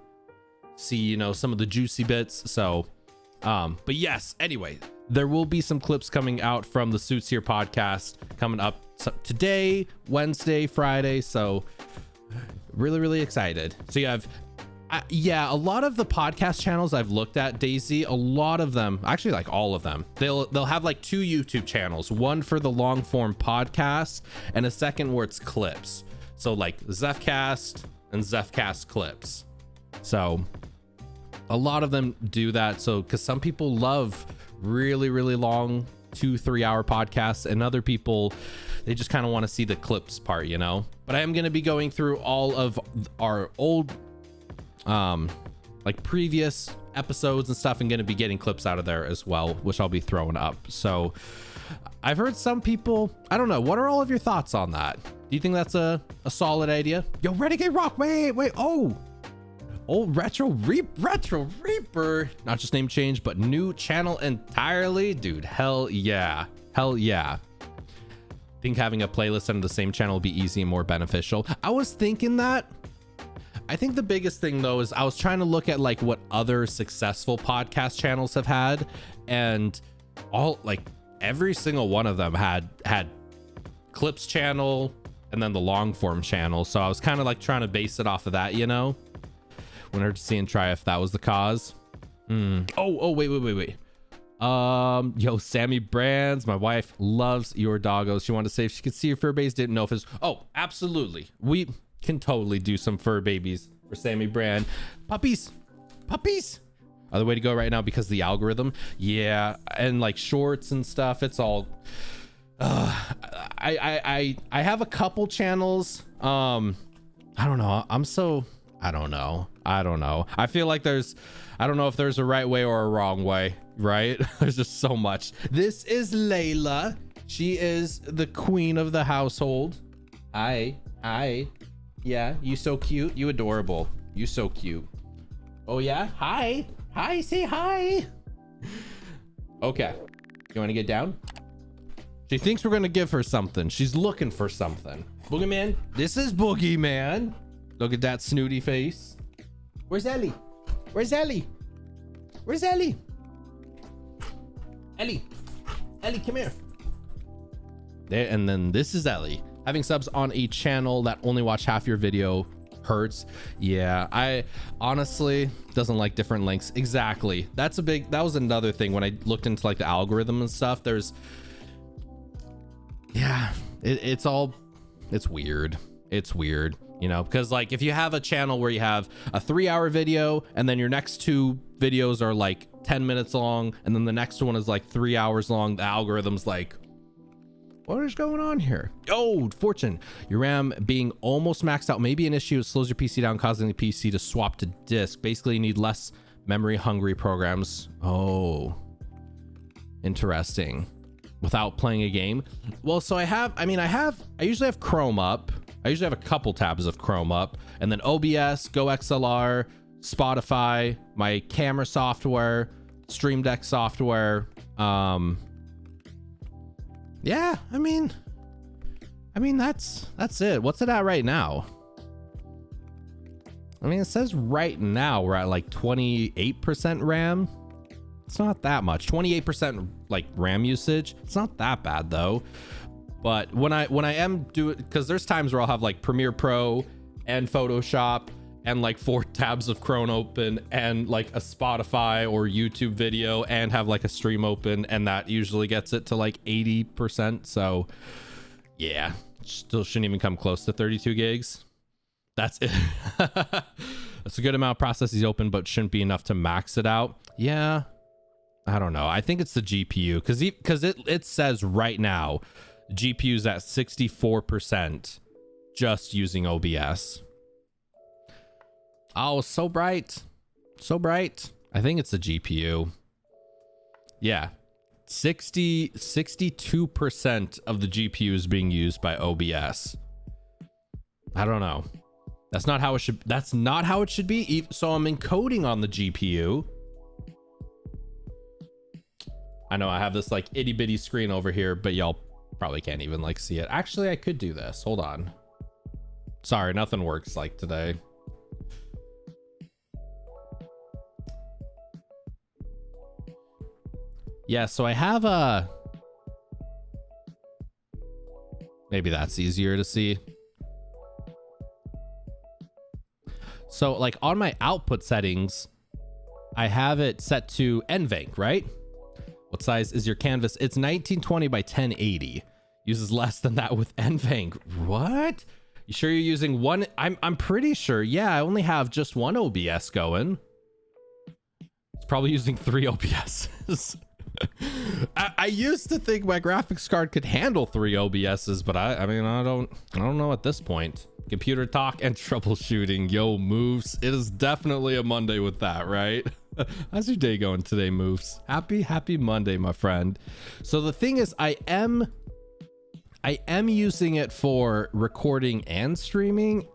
see, you know, some of the juicy bits. So but yes, anyway, there will be some clips coming out from the Suits Here podcast coming up today, Wednesday, Friday. So really excited. So you have a lot of the podcast channels I've looked at, Daisy, a lot of them, actually like all of them, they'll have like 2 YouTube channels, one for the long form podcast and a second where it's clips. So like Zephcast and Zephcast clips. So a lot of them do that. So because some people love really long 2-3 hour podcasts, and other people, they just kind of want to see the clips part, you know. But I am going to be going through all of our old like previous episodes and stuff, and going to be getting clips out of there as well, which I'll be throwing up. So I've heard some people, I don't know, what are all of your thoughts on that? Do you think that's a solid idea? Yo, Renegade Rock, wait, oh, Retro Reaper, not just name change, but new channel entirely, dude. Hell yeah. Think having a playlist under the same channel would be easy and more beneficial. I was thinking that. I think the biggest thing though is I was trying to look at like what other successful podcast channels have had, and all like every single one of them had clips channel and then the long form channel. So I was kind of like trying to base it off of that, you know, when I to see and try if that was the cause. Oh, wait. Yo, Sammy Brands, my wife loves your doggos. She wanted to say if she could see your fur babies, didn't know if it's, oh, absolutely. We can totally do some fur babies for Sammy Brand. Puppies are the way to go right now because of the algorithm. Yeah, and like shorts and stuff, it's all I have a couple channels. I don't know. I don't know. I feel like I don't know if there's a right way or a wrong way, right? There's just so much. This is Layla. She is the queen of the household. Hi. Yeah, you so cute. You adorable. You so cute. Oh yeah? Hi, say hi. Okay. You want to get down? She thinks we're going to give her something. She's looking for something. Boogeyman. This is Boogeyman. Look at that snooty face. Where's Ellie? Ellie, come here. There, and then this is Ellie. Having subs on a channel that only watch half your video hurts. Yeah, I honestly doesn't like different links. Exactly. That was another thing when I looked into like the algorithm and stuff. It's weird. You know, because like if you have a channel where you have a 3-hour video and then your next 2 videos are like 10 minutes long and then the next one is like 3 hours long, the algorithm's like, what is going on here? Oh, Fortune, your RAM being almost maxed out may be an issue. It slows your PC down, causing the PC to swap to disk. Basically, you need less memory hungry programs. Oh, interesting. Without playing a game. Well, so I usually have Chrome up. I usually have a couple tabs of Chrome up, and then OBS, GoXLR, Spotify, my camera software, Stream Deck software. Yeah, I mean that's it. What's it at right now? I mean, it says right now we're at like 28% RAM. It's not that much. 28% like RAM usage. It's not that bad though. But when I am doing, because there's times where I'll have like Premiere Pro and Photoshop and like 4 tabs of Chrome open and like a Spotify or YouTube video and have like a stream open, and that usually gets it to like 80%. So yeah, still shouldn't even come close to 32 gigs. That's it. That's a good amount of processes open, but shouldn't be enough to max it out. Yeah, I don't know. I think it's the GPU because it says right now GPU's at 64% just using OBS. Oh, so bright. I think it's the GPU. Yeah. 62% of the GPU is being used by OBS. I don't know. That's not how it should be. So I'm encoding on the GPU. I know I have this like itty bitty screen over here, but y'all probably can't even like see it. Actually, I could do this. Hold on. Sorry, nothing works like today. Yeah, so I have a, maybe that's easier to see. So like on my output settings, I have it set to NVENC, right? What size is your canvas? It's 1920 by 1080. Uses less than that with NVENC. What? You sure you're using one? I'm pretty sure. Yeah, I only have just one OBS going. It's probably using 3 OBSs. I used to think my graphics card could handle 3 OBSs, but I mean, I don't know at this point. Computer talk and troubleshooting. Yo, moves. It is definitely a Monday with that, right? How's your day going today, Moves? Happy Monday, my friend. So the thing is, I am using it for recording and streaming,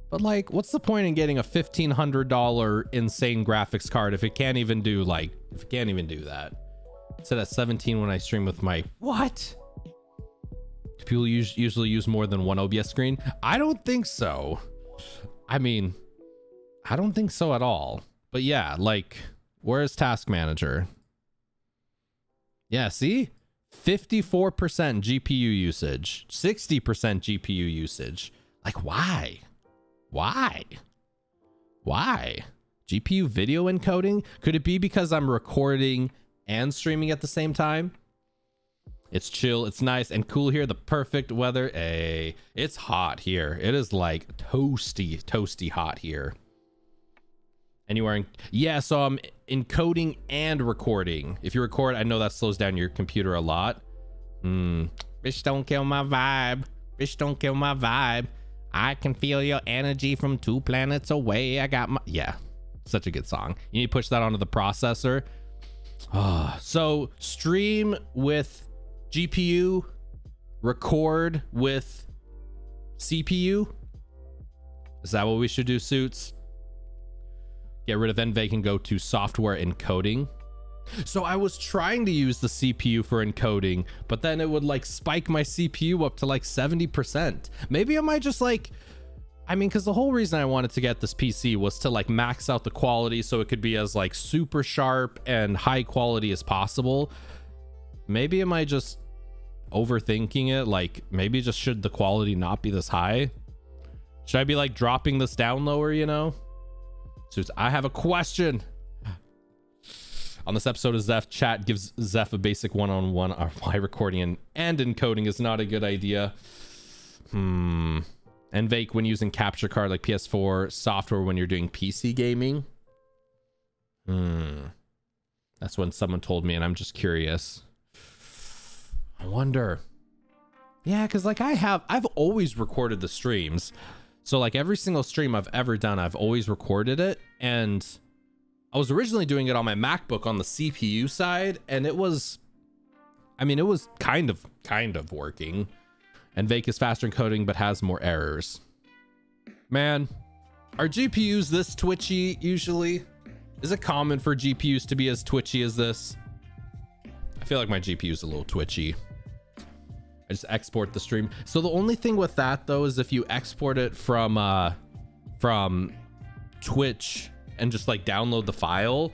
but like, what's the point in getting a $1,500 insane graphics card if it can't even do that? It said at 17 when I stream with my what? Do people usually use more than one OBS screen? I don't think so. I mean, I don't think so at all. But yeah, like, where's Task Manager? Yeah, see? 54% GPU usage, 60% GPU usage. Like, why? Why? GPU video encoding? Could it be because I'm recording and streaming at the same time? It's chill, it's nice and cool here. The perfect weather. Hey, it's hot here. It is like toasty hot here. Anywhere in, yeah, so I'm encoding and recording. If you record, I know that slows down your computer a lot. Bitch, don't kill my vibe. Bitch, don't kill my vibe. I can feel your energy from 2 planets away. I got my, yeah, such a good song. You need to push that onto the processor. So stream with GPU, record with CPU. Is that what we should do, Suits? Get rid of NVENC and go to software encoding. So I was trying to use the CPU for encoding, but then it would like spike my CPU up to like 70%. Maybe I might just like, I mean, because the whole reason I wanted to get this PC was to like max out the quality so it could be as like super sharp and high quality as possible. Maybe am I just overthinking it? Like maybe just should the quality not be this high? Should I be like dropping this down lower, you know? So I have a question. On this episode of Zeph, chat gives Zeph a basic one-on-one on why recording and encoding is not a good idea. NVENC when using capture card like PS4 software when you're doing PC gaming. That's when someone told me and I'm just curious. I wonder. Yeah, because like I've always recorded the streams. So like every single stream I've ever done, I've always recorded it. And I was originally doing it on my MacBook on the CPU side, and it was, I mean, it was kind of working. And NVENC is faster encoding, but has more errors. Man, are GPUs this twitchy usually? Is it common for GPUs to be as twitchy as this? I feel like my GPU is a little twitchy. I just export the stream. So the only thing with that though is if you export it from Twitch and just like download the file,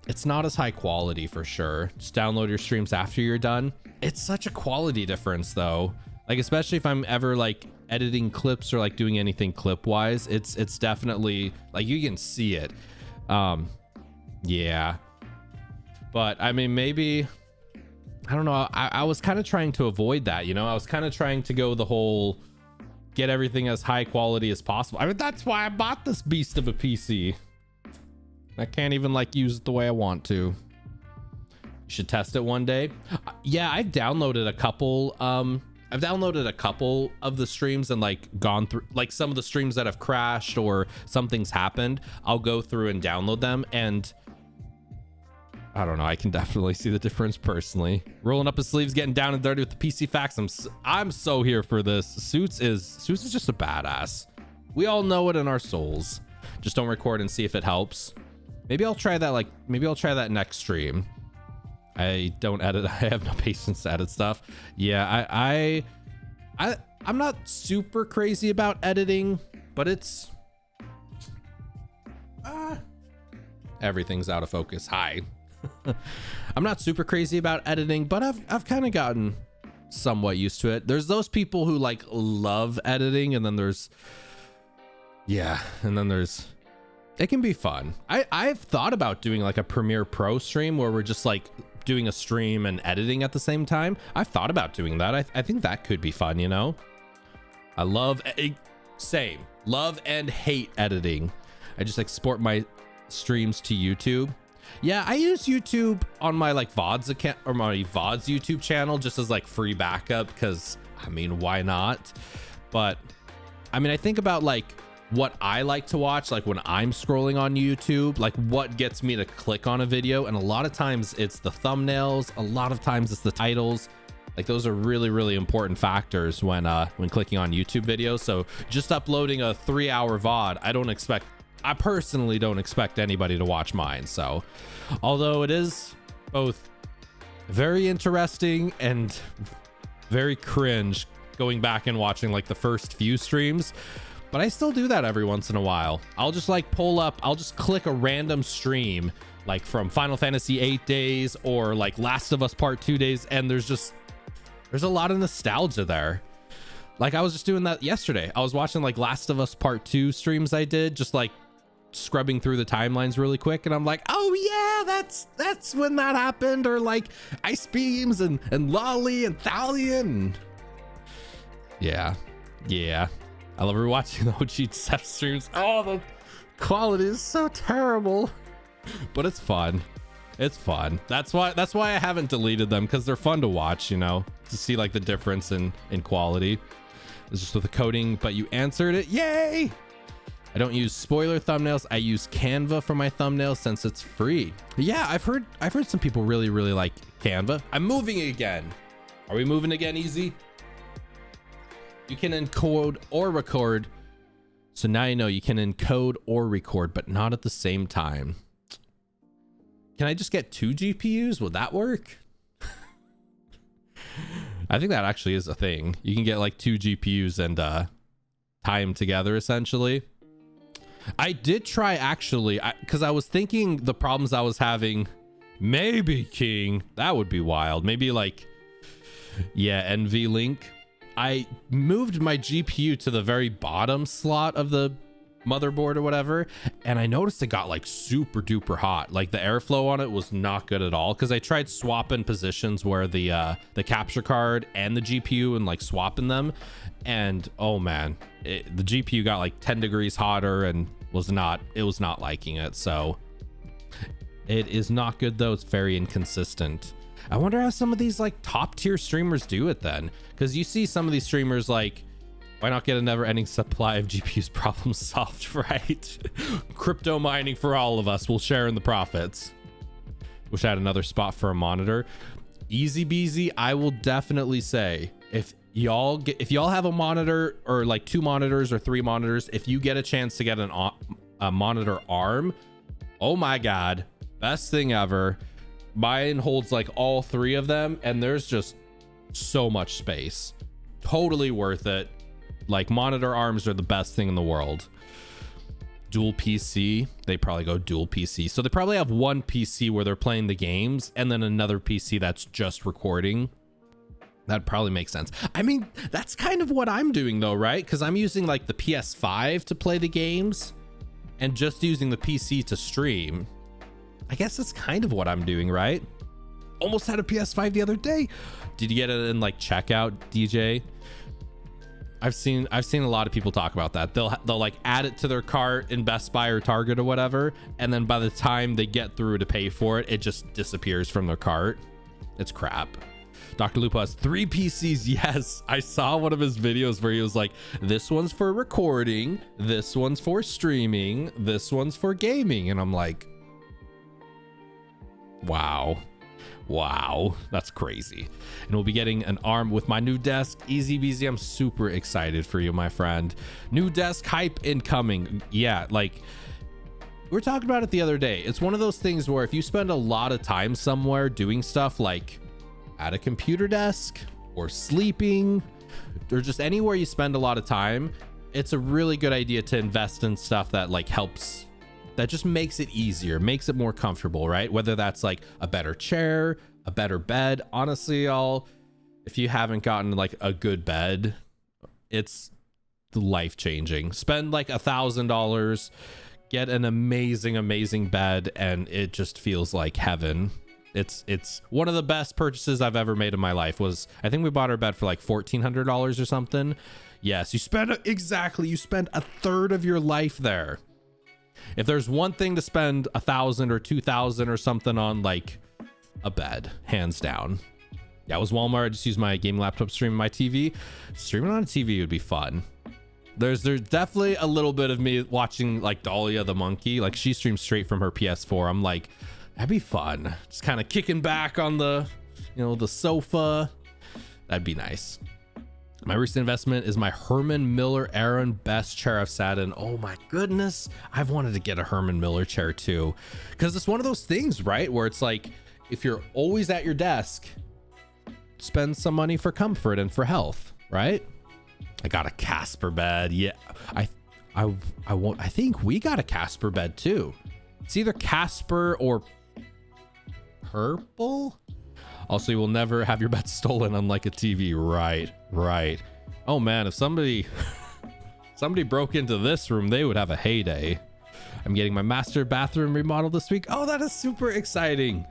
it's not as high quality for sure. Just download your streams after you're done. It's such a quality difference though. Like especially if I'm ever like editing clips or like doing anything clip wise, it's definitely like you can see it. Yeah. But I mean, maybe, I don't know. I was kind of trying to avoid that, you know. I was kind of trying to go the whole get everything as high quality as possible. I mean, that's why I bought this beast of a PC. I can't even like use it the way I want to. You should test it one day. Yeah, I've downloaded a couple. I've downloaded a couple of the streams and like gone through like some of the streams that have crashed or something's happened. I'll go through and download them, and I don't know. I can definitely see the difference personally. Rolling up his sleeves, getting down and dirty with the PC facts. I'm so here for this. Suits is just a badass. We all know it in our souls. Just don't record and see if it helps. Maybe I'll try that. Like maybe I'll try that next stream. I don't edit. I have no patience to edit stuff. Yeah, I'm not super crazy about editing, but it's everything's out of focus. Hi. I'm not super crazy about editing, but I've kind of gotten somewhat used to it. There's those people who like love editing, and then there's it can be fun. I've thought about doing like a Premiere Pro stream where we're just like doing a stream and editing at the same time. I've thought about doing that. I think that could be fun, you know. I love and hate editing. I just export my streams to YouTube. Yeah, I use YouTube on my like VODs account or my VODs YouTube channel just as like free backup because I mean, why not? But I mean, I think about like what I like to watch, like when I'm scrolling on YouTube, like what gets me to click on a video. And a lot of times it's the thumbnails, a lot of times it's the titles. Like those are really, really important factors when clicking on YouTube videos. So just uploading a 3-hour VOD, I personally don't expect anybody to watch mine. So although it is both very interesting and very cringe going back and watching like the first few streams, but I still do that every once in a while. I'll just like I'll just click a random stream like from Final Fantasy 8 days or like Last of Us Part 2 days, and there's a lot of nostalgia there. Like I was just doing that yesterday. I was watching like Last of Us Part 2 streams I did, just like scrubbing through the timelines really quick, and I'm like, oh yeah, that's when that happened. Or like Ice Beams and Lolly and Thalion. Yeah. I love rewatching the OG Zeph streams. Oh, the quality is so terrible, but it's fun. It's fun. That's why I haven't deleted them, because they're fun to watch, you know, to see like the difference in quality. It's just with the coding, but you answered it. Yay! I don't use spoiler thumbnails. I use Canva for my thumbnails since it's free. Yeah, I've heard some people really, really like Canva. I'm moving again. Are we moving again, Easy? You can encode or record. So now you know you can encode or record, but not at the same time. Can I just get 2 GPUs? Would that work? I think that actually is a thing. You can get like 2 GPUs and tie them together essentially. I did try actually, because I was thinking the problems I was having, maybe King, that would be wild. Maybe like, yeah, NVLink. I moved my GPU to the very bottom slot of the motherboard or whatever, and I noticed it got like super duper hot. Like the airflow on it was not good at all, because I tried swapping positions where the capture card and the GPU and like swapping them, and oh man, the GPU got like 10 degrees hotter and was not liking it. So it is not good though. It's very inconsistent. I wonder how some of these like top tier streamers do it then, because you see some of these streamers like, why not get a never-ending supply of GPUs? Problem solved, right? Crypto mining for all of us. We'll share in the profits. Wish I had another spot for a monitor. Easy beasy. I will definitely say, if y'all have a monitor, or like 2 monitors or 3 monitors, if you get a chance to get a monitor arm, oh my god, best thing ever. Mine holds like all 3 of them, and there's just so much space. Totally worth it. Like monitor arms are the best thing in the world. Dual PC, they probably go dual PC. So they probably have one PC where they're playing the games, and then another PC that's just recording. That probably makes sense. I mean, that's kind of what I'm doing though, right? Because I'm using like the PS5 to play the games and just using the PC to stream. I guess that's kind of what I'm doing, right? Almost had a PS5 the other day. Did you get it in like checkout, DJ? I've seen a lot of people talk about that. They'll like add it to their cart in Best Buy or Target or whatever, and then by the time they get through to pay for it, it just disappears from their cart. It's crap. Dr. Lupo has 3 PCs. Yes, I saw one of his videos where he was like, this one's for recording, this one's for streaming, this one's for gaming, and I'm like, wow, that's crazy. And we'll be getting an arm with my new desk. Easy beasy. I'm super excited for you, my friend. New desk hype incoming. Yeah, like we were talking about it the other day. It's one of those things where if you spend a lot of time somewhere doing stuff, like at a computer desk or sleeping or just anywhere you spend a lot of time, it's a really good idea to invest in stuff that like helps, that just makes it easier, makes it more comfortable, right? Whether that's like a better chair, a better bed. Honestly, if you haven't gotten like a good bed, it's life-changing. Spend like $1,000, get an amazing bed, and it just feels like heaven. It's one of the best purchases I've ever made in my life. I think we bought our bed for like $1,400 or something. Yes, you spend a third of your life there. If there's one thing to spend $1,000 or $2,000 or something on, like a bed, hands down. Yeah, it was Walmart. I just used my gaming laptop, streaming my TV. Streaming on a TV would be fun. There's definitely a little bit of me watching like Dahlia the monkey. Like she streams straight from her PS4. I'm like, that'd be fun. Just kind of kicking back on the, you know, the sofa. That'd be nice. My recent investment is my Herman Miller Aaron Best chair I've sat in. Oh my goodness. I've wanted to get a Herman Miller chair too. Because it's one of those things, right? Where it's like, if you're always at your desk, spend some money for comfort and for health, right? I got a Casper bed. Yeah. I think we got a Casper bed too. It's either Casper or purple. Also, you will never have your bed stolen, unlike a TV. Right. Oh man, if somebody broke into this room, they would have a heyday. I'm getting my master bathroom remodeled this week. Oh, that is super exciting.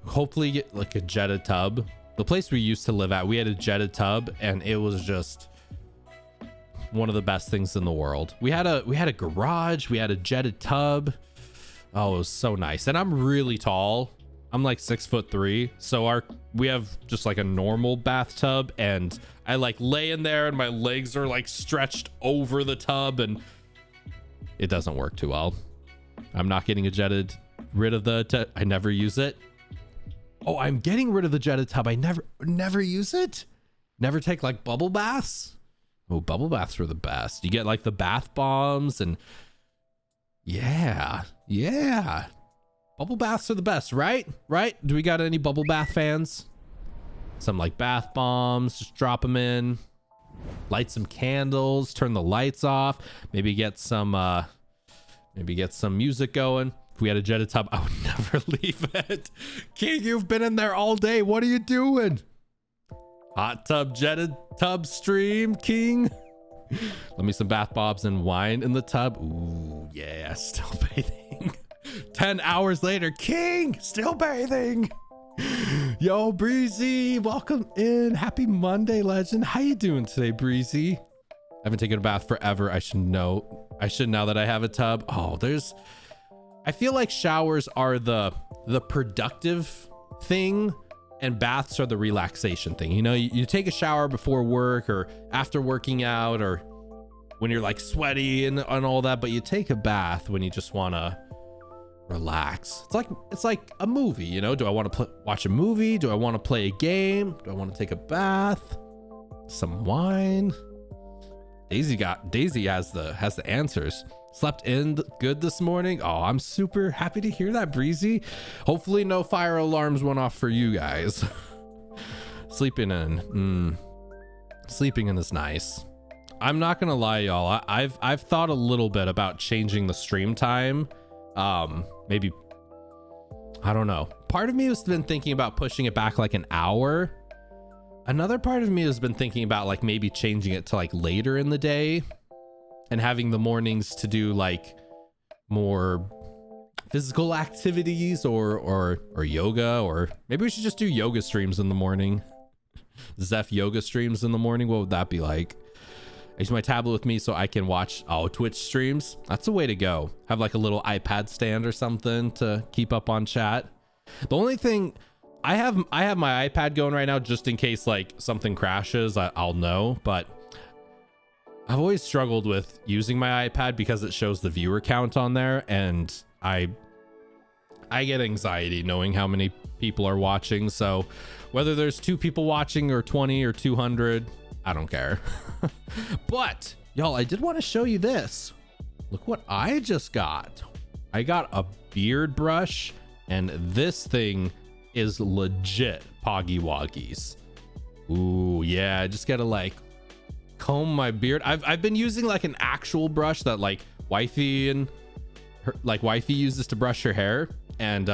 Hopefully get like a jetted tub. The place we used to live at, we had a jetted tub, and it was just one of the best things in the world. We had a garage, we had a jetted tub. Oh, it was so nice. And I'm really tall. I'm like 6'3", so we have just like a normal bathtub, and I like lay in there and my legs are like stretched over the tub, and it doesn't work too well. I'm not getting rid of I never use it. Oh, I'm getting rid of the jetted tub. I never use it. Never take like bubble baths. Oh, bubble baths were the best. You get like the bath bombs, and yeah. Bubble baths are the best, right? Do we got any bubble bath fans? Some like bath bombs, just drop them in, light some candles, turn the lights off, maybe get some music going. If we had a jetted tub, I would never leave it. King, you've been in there all day. What are you doing? Hot tub, jetted tub stream, King. Let me some bath bombs and wine in the tub. Ooh, yeah, still bathing. 10 hours later, King, still bathing. Yo, Breezy, welcome in. Happy Monday, legend. How you doing today, Breezy? I haven't taken a bath forever. I should know now that I have a tub. Oh, I feel like showers are the productive thing, and baths are the relaxation thing. You know, you take a shower before work or after working out, or when you're like sweaty and all that, but you take a bath when you just want to relax. It's like a movie, you know. Do I want to watch a movie? Do I want to play a game? Do I want to take a bath? Some wine? Daisy has the answers. Slept in good this morning. Oh, I'm super happy to hear that, Breezy. Hopefully no fire alarms went off for you guys. Sleeping in is nice. I'm not gonna lie, y'all. I've thought a little bit about changing the stream time. Maybe, I don't know. Part of me has been thinking about pushing it back like an hour. Another part of me has been thinking about like maybe changing it to like later in the day and having the mornings to do like more physical activities or yoga, or maybe we should just do yoga streams in the morning. Zeph yoga streams in the morning. What would that be like? I use my tablet with me so I can watch Twitch streams. That's the way to go. Have like a little iPad stand or something to keep up on chat. The only thing I have my iPad going right now just in case like something crashes. I'll know, but I've always struggled with using my iPad because it shows the viewer count on there, and I get anxiety knowing how many people are watching. So whether there's 2 people watching or 20 or 200, I don't care. But y'all, I did want to show you this. Look what I just got. I got a beard brush, and this thing is legit Poggy Woggies. Ooh, yeah, I just gotta like comb my beard. I've been using like an actual brush that like wifey uses to brush her hair, and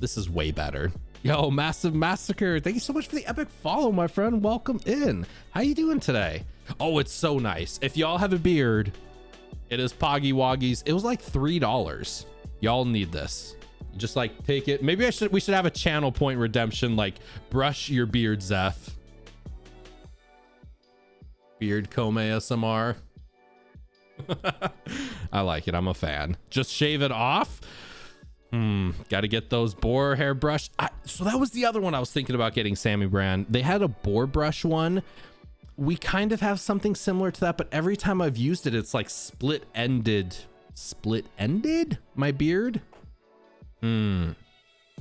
this is way better. Yo, Massive Massacre, thank you so much for the epic follow, my friend. Welcome in. How you doing today? Oh, it's so nice. If y'all have a beard, it is Poggy Woggies. It was like $3. Y'all need this. Just like take it. Maybe we should have a channel point redemption, like brush your beard, Zeph. Beard comb ASMR. I like it. I'm a fan. Just shave it off. Got to get those boar hair brushed. So that was the other one I was thinking about getting, Sammy Brand. They had a boar brush one, we kind of have something similar to that, but every time I've used it, it's like split-ended my beard.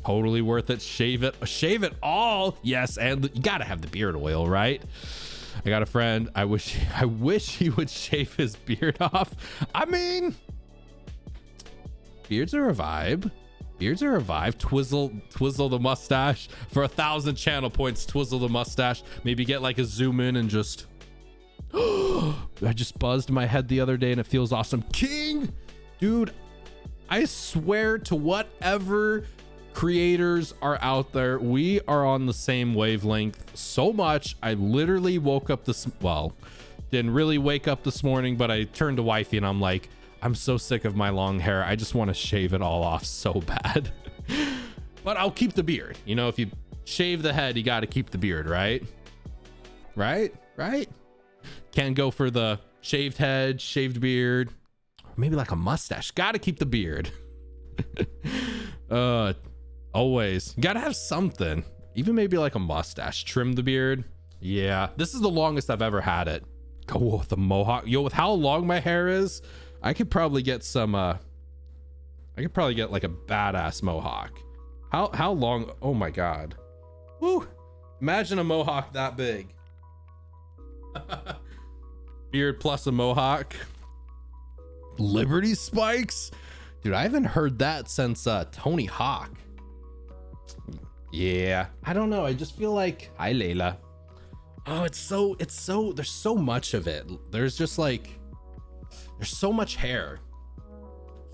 Totally worth it. Shave it all. Yes, and you gotta have the beard oil, right? I got a friend, I wish he would shave his beard off. I mean, beards are a vibe. Twizzle the mustache for 1,000 channel points. Twizzle the mustache. Maybe get like a zoom in and just I just buzzed my head the other day and it feels awesome. King, dude, I swear to whatever creators are out there, we are on the same wavelength so much. I literally woke up didn't really wake up this morning, but I turned to wifey and I'm like, I'm so sick of my long hair. I just want to shave it all off so bad. But I'll keep the beard. You know, if you shave the head, you got to keep the beard, right? Right? Can't go for the shaved head, shaved beard, maybe like a mustache. Got to keep the beard. Always gotta have something, even maybe like a mustache. Trim the beard. Yeah, this is the longest I've ever had it. Go with the mohawk. Yo, with how long my hair is, I could probably get some I could probably get like a badass mohawk. How long? Oh my god. Woo, imagine a mohawk that big. Beard plus a mohawk. Liberty spikes, dude. I haven't heard that since Tony Hawk. Yeah, I don't know. I just feel like, hi Layla. Oh, it's so there's so much of it. There's just like, there's so much hair.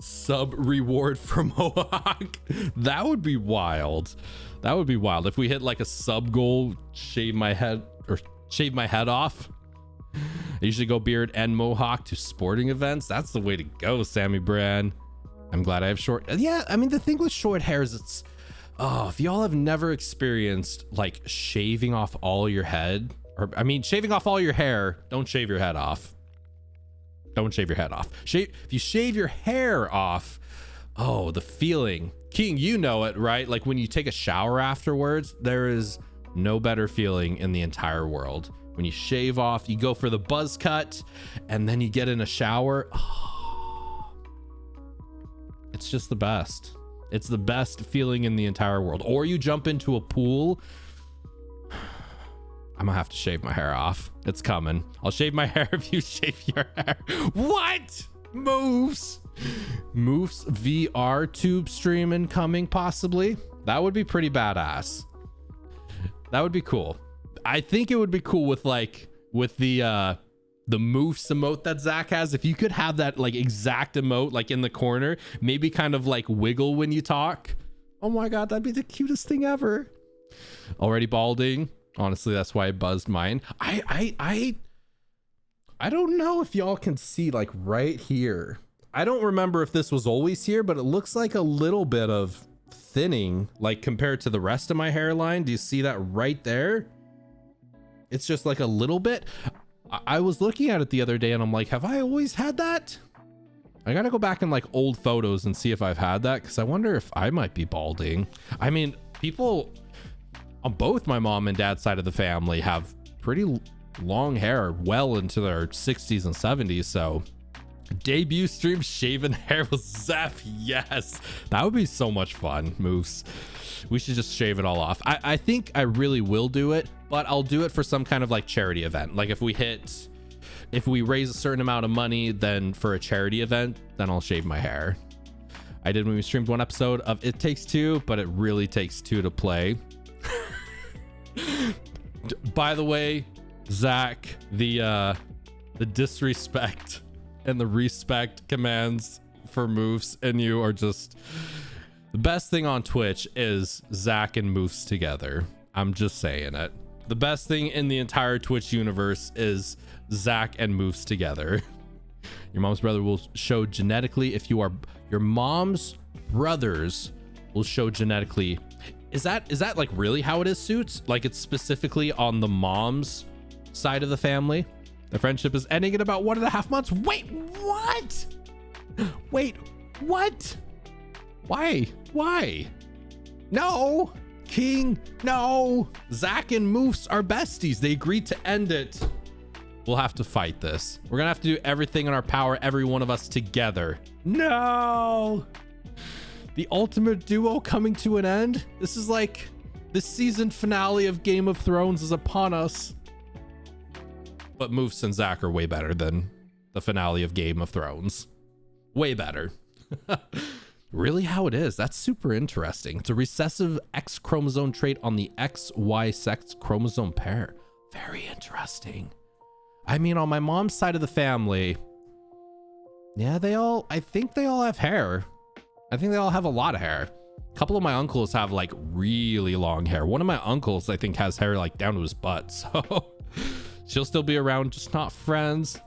Sub reward for mohawk. That would be wild. That would be wild if we hit like a sub goal. Shave my head off. I usually go beard and mohawk to sporting events. That's the way to go, Sammy Brand. I'm glad I have short. Yeah, I mean, the thing with short hair is it's, oh, if y'all have never experienced like shaving off all your head, or I mean, shaving off all your hair, don't shave your head off. Don't shave your head off. If you shave your hair off, oh, the feeling. King, you know it, right? Like when you take a shower afterwards, there is no better feeling in the entire world. When you shave off, you go for the buzz cut, and then you get in a shower. Oh, it's just the best. It's the best feeling in the entire world. Or you jump into a pool. I'm gonna have to shave my hair off. It's coming. I'll shave my hair if you shave your hair. What? Moves VR tube stream incoming, possibly. That would be pretty badass. That would be cool. I think it would be cool with the moose emote that Zach has. If you could have that like exact emote like in the corner, maybe kind of like wiggle when you talk. Oh my god, that'd be the cutest thing ever. Already balding. Honestly, that's why I buzzed mine. I don't know if y'all can see like right here. I don't remember if this was always here, but it looks like a little bit of thinning like compared to the rest of my hairline. Do you see that right there? It's just like a little bit. I was looking at it the other day and I'm like, have I always had that? I gotta go back in like old photos and see if I've had that, because I wonder if I might be balding. I mean, people on both my mom and dad's side of the family have pretty long hair well into their 60s and 70s. So debut stream shaven hair with Zeph. Yes, that would be so much fun. Moose, we should just shave it all off. I think I really will do it, but I'll do it for some kind of like charity event. Like if we raise a certain amount of money, then for a charity event, then I'll shave my hair. I did when we streamed one episode of It Takes Two, but it really takes two to play. By the way, Zach, the disrespect and the respect commands for Moose and you are just the best thing on Twitch. Is Zach and Moose together. I'm just saying it. The best thing in the entire Twitch universe is Zach and Moose together. Your mom's brother will show genetically. If you are your mom's brothers will show genetically. Is that like really how it is, Suits? Like it's specifically on the mom's side of the family? The friendship is ending in about 1.5 months. Wait, what? Wait, what? Why? No, King, no. Zach and Moose are besties. They agreed to end it We'll have to fight this. We're gonna have to do everything in our power, every one of us together. No! The ultimate duo coming to an end? This is like the season finale of Game of Thrones is upon us. But Moose and Zach are way better than the finale of Game of Thrones. Way better. Really how it is. That's super interesting. It's a recessive X chromosome trait on the XY sex chromosome pair. Very interesting. I mean, on my mom's side of the family, yeah, I think they all have hair. I think they all have a lot of hair. A couple of my uncles have like really long hair. One of my uncles, I think, has hair like down to his butt. So she'll still be around, just not friends.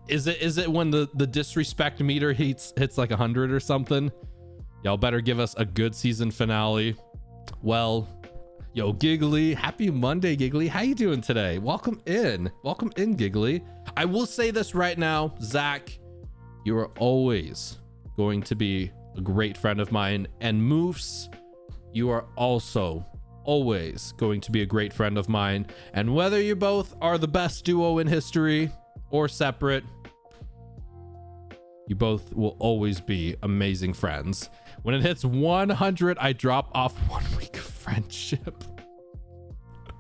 Is it when the disrespect meter hits like 100 or something? Y'all better give us a good season finale. Well, yo, Giggly, happy Monday, Giggly. How you doing today? Welcome in, Giggly. I will say this right now, Zach, you are always going to be a great friend of mine, and Moose, you are also always going to be a great friend of mine. And whether you both are the best duo in history or separate, you both will always be amazing friends. When it hits 100, I drop off 1 week of friendship.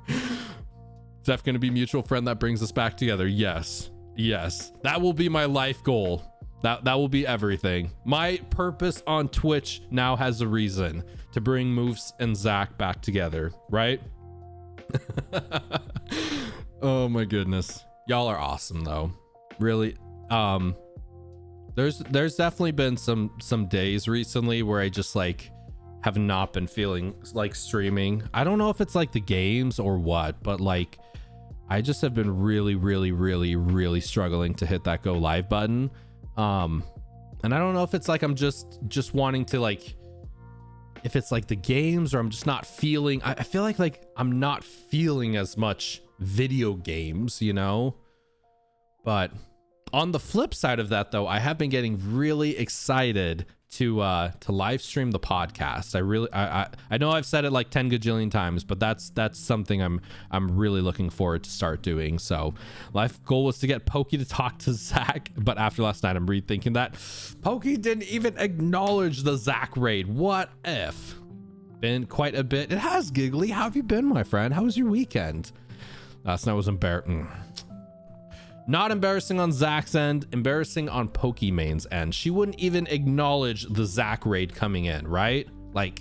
Is that going to be mutual friend that brings us back together? Yes. That will be my life goal. That will be everything. My purpose on Twitch now has a reason to bring Moose and Zach back together, right? Oh my goodness. Y'all are awesome though. Really. There's definitely been some days recently where I just like have not been feeling like streaming. I don't know if it's like the games or what, but like I just have been really struggling to hit that go live button. And I don't know if it's like I'm just wanting to like, if it's like the games or I'm just not feeling, I feel like I'm not feeling as much video games, you know? But on the flip side of that though, I have been getting really excited to live stream the podcast. I know I've said it like 10 gajillion times, but that's something I'm really looking forward to start doing. So life goal was to get Pokey to talk to Zach, but after last night I'm rethinking that. Pokey didn't even acknowledge the Zach raid. What if? Been quite a bit. It has, Giggly. How have you been, my friend? How was your weekend? Last night was embarrassing. Not embarrassing on Zach's end, embarrassing on Pokemane's end. She wouldn't even acknowledge the Zach raid coming in, right? Like,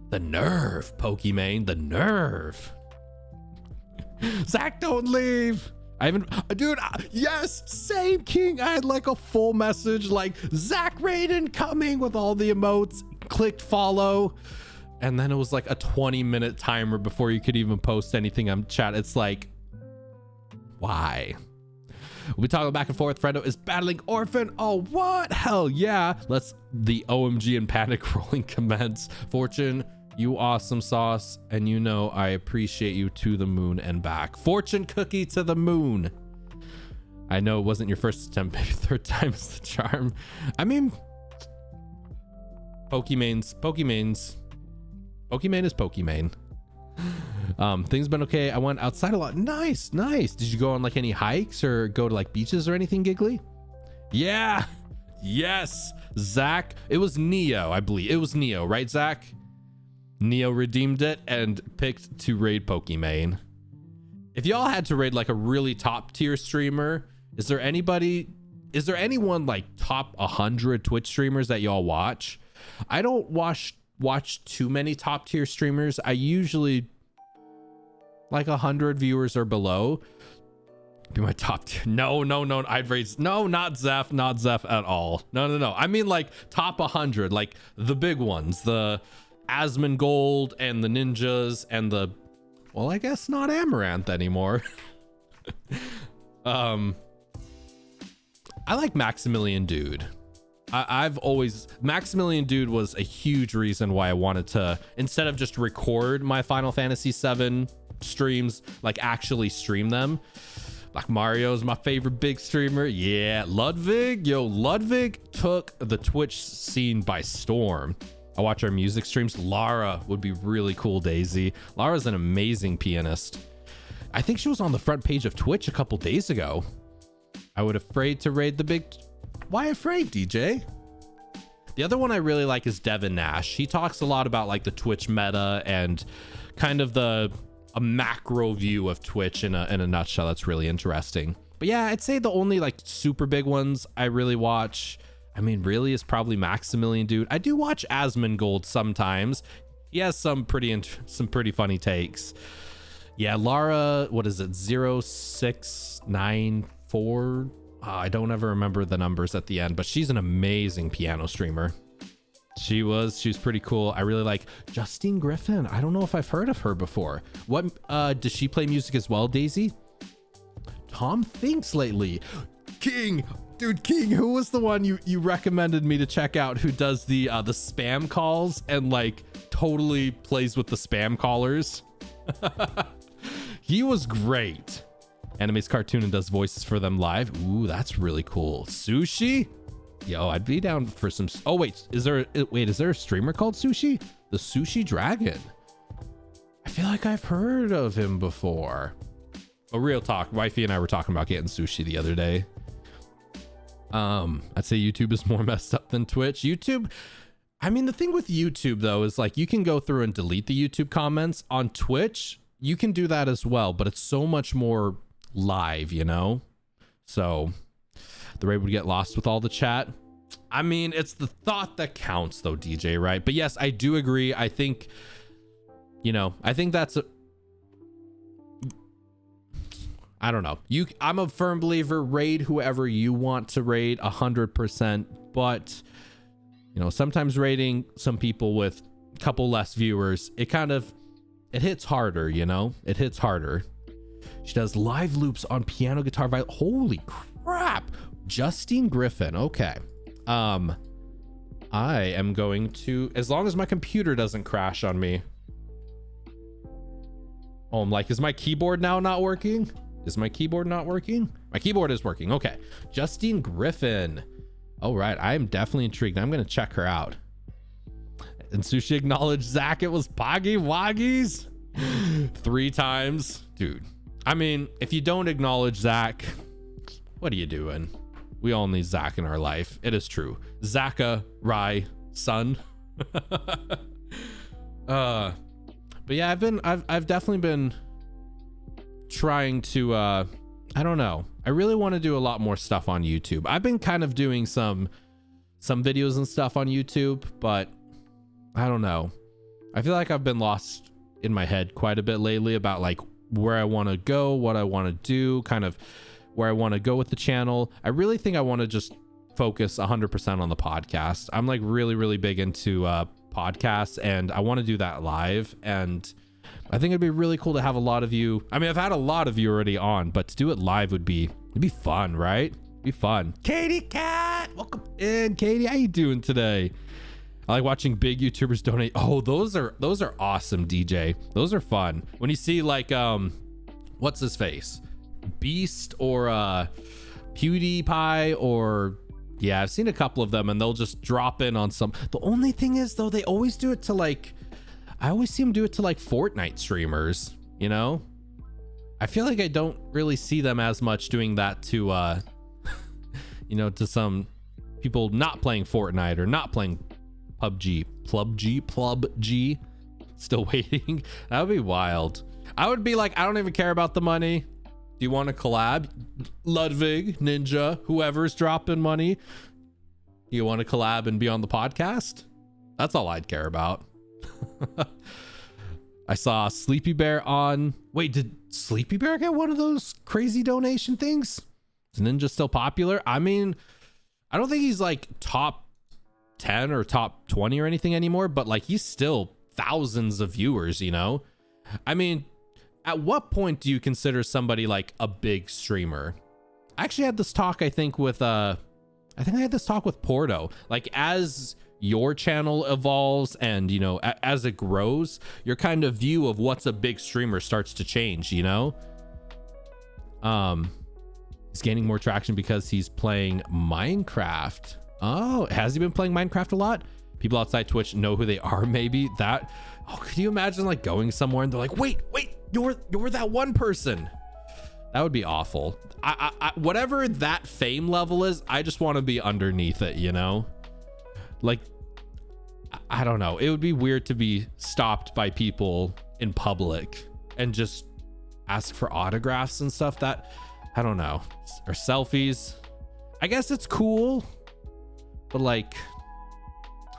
the nerve, Pokemane, the nerve. Zach, don't leave. I haven't, dude, yes, same king. I had like a full message like Zach raid incoming with all the emotes, clicked follow. And then it was like a 20-minute timer before you could even post anything on chat. It's like, why? We talking back and forth. Frendo is battling Orphan. Oh, what? Hell yeah. Let's the OMG and panic rolling commence. Fortune, you awesome sauce. And you know I appreciate you to the moon and back. Fortune cookie to the moon. I know it wasn't your first attempt. Maybe third time is the charm. I mean, Pokemane is Pokemane. Things been okay. I went outside a lot. Nice. Did you go on like any hikes or go to like beaches or anything, Giggly? Yeah. Yes. Zach. It was Neo, I believe. It was Neo, right, Zach? Neo redeemed it and picked to raid Pokemane. If y'all had to raid like a really top tier streamer, is there anyone like top 100 Twitch streamers that y'all watch? I don't watch too many top tier streamers. I usually like 100 viewers or below be my top tier. No, I'd raise not Zeph at all. No, I mean like top 100, like the big ones, the Asmongold and the Ninjas and the, well, I guess not Amaranth anymore. I like Maximilian Dude. I've always, Maximilian Dude was a huge reason why I wanted to, instead of just record my Final Fantasy VII streams, like actually stream them. Like Mario's my favorite big streamer. Yeah, Ludwig took the Twitch scene by storm. I watch our music streams. Lara would be really cool, Daisy. Lara's an amazing pianist. I think she was on the front page of Twitch a couple days ago. I would afraid to raid the big. Why afraid, DJ? The other one I really like is Devin Nash. He talks a lot about like the Twitch meta and kind of a macro view of Twitch in a nutshell. That's really interesting. But yeah, I'd say the only like super big ones I really watch, I mean, really is probably Maximilian Dude. I do watch Asmongold sometimes. He has some pretty funny takes. Yeah, Lara, what is it? 0694. I don't ever remember the numbers at the end, but she's an amazing piano streamer. She's pretty cool. I really like Justine Griffin. I don't know if I've heard of her before. What does she play music as well, Daisy? Tom Thinks lately. King, dude, King, who was the one you recommended me to check out who does the spam calls and like totally plays with the spam callers? He was great. Animates cartoon and does voices for them live. Ooh, that's really cool. Sushi? Yo, I'd be down for some. Oh wait, is there a streamer called Sushi? The Sushi Dragon. I feel like I've heard of him before. Oh, real talk. Wifey and I were talking about getting sushi the other day. I'd say YouTube is more messed up than Twitch. YouTube, I mean, the thing with YouTube though is like you can go through and delete the YouTube comments. On Twitch, you can do that as well, but it's so much more live, you know? So the raid would get lost with all the chat. I mean, it's the thought that counts though, DJ, right? But yes, I do agree. I think, you know, I think that's I don't know. I'm a firm believer, raid whoever you want to raid 100%, but you know, sometimes raiding some people with a couple less viewers, it hits harder, you know? It hits harder. She does live loops on piano, guitar, violin. Holy crap. Justine Griffin. Okay. I am going to, as long as my computer doesn't crash on me. Oh, I'm like, is my keyboard now not working? Is my keyboard not working? My keyboard is working. Okay. Justine Griffin. All right. I am definitely intrigued. I'm going to check her out. And Sushi acknowledged Zach. It was Poggy Woggies 3 times. Dude. I mean, if you don't acknowledge Zach, what are you doing? We all need Zach in our life. It is true. Zaka Rai son. But yeah, I've definitely been trying to I don't know. I really want to do a lot more stuff on YouTube. I've been kind of doing some videos and stuff on YouTube, but I don't know. I feel like I've been lost in my head quite a bit lately about like where I want to go, what I want to do, kind of where I want to go with the channel. I really think I want to just focus 100% on the podcast. I'm like really big into podcasts, and I want to do that live. And I think it'd be really cool to have a lot of you. I mean, I've had a lot of you already on, but to do it live it'd be fun, right? Be fun. Katie Cat, welcome in. Katie, how you doing today? I like watching big YouTubers donate. Oh, those are awesome, DJ. Those are fun. When you see like what's his face? Beast or PewDiePie, or yeah, I've seen a couple of them, and they'll just drop in on some. The only thing is though, they always do it to like, I always see them do it to like Fortnite streamers, you know? I feel like I don't really see them as much doing that to you know, to some people not playing Fortnite or not playing PUBG. Still waiting. That would be wild. I would be like, I don't even care about the money. Do you want to collab? Ludwig, Ninja, whoever's dropping money. Do you want to collab and be on the podcast? That's all I'd care about. I saw Sleepy Bear on. Wait, did Sleepy Bear get one of those crazy donation things? Is Ninja still popular? I mean, I don't think he's like top 10 or top 20 or anything anymore, but like he's still thousands of viewers, you know? I mean, at what point do you consider somebody like a big streamer? I actually had this talk, I think with Porto. Like as your channel evolves and, you know, as it grows, your kind of view of what's a big streamer starts to change, you know? He's gaining more traction because he's playing Minecraft. Oh, has he been playing Minecraft a lot? People outside Twitch know who they are, maybe. That, oh, could you imagine like going somewhere and they're like, wait, you're that one person. That would be awful. Whatever that fame level is, I just want to be underneath it, you know? Like, I don't know. It would be weird to be stopped by people in public and just ask for autographs and stuff. That, I don't know. Or selfies. I guess it's cool, but like,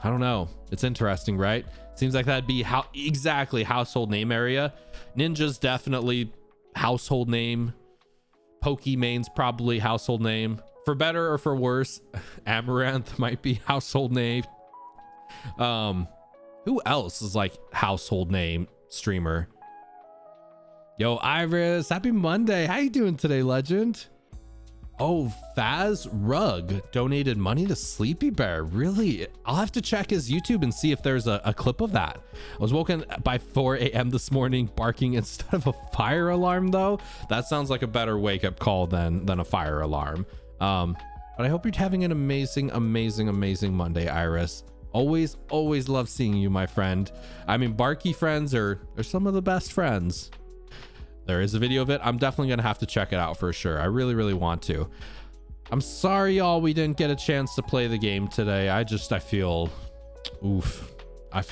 I don't know. It's interesting, right? Seems like that'd be exactly household name area. Ninja's definitely household name. Pokemon's probably household name. For better or for worse, Amaranth might be household name. Who else is like household name streamer? Yo, Iris, happy Monday. How you doing today, legend? Oh, Faz Rug donated money to Sleepy Bear. Really? I'll have to check his YouTube and see if there's a clip of that. I was woken by 4 a.m. this morning barking instead of a fire alarm, though. That sounds like a better wake-up call than a fire alarm. But I hope you're having an amazing Monday, Iris. Always love seeing you, my friend. I mean, barky friends are some of the best friends. There is a video of it. I'm definitely gonna have to check it out for sure. I really want to. I'm sorry, y'all, we didn't get a chance to play the game today. I feel oof. I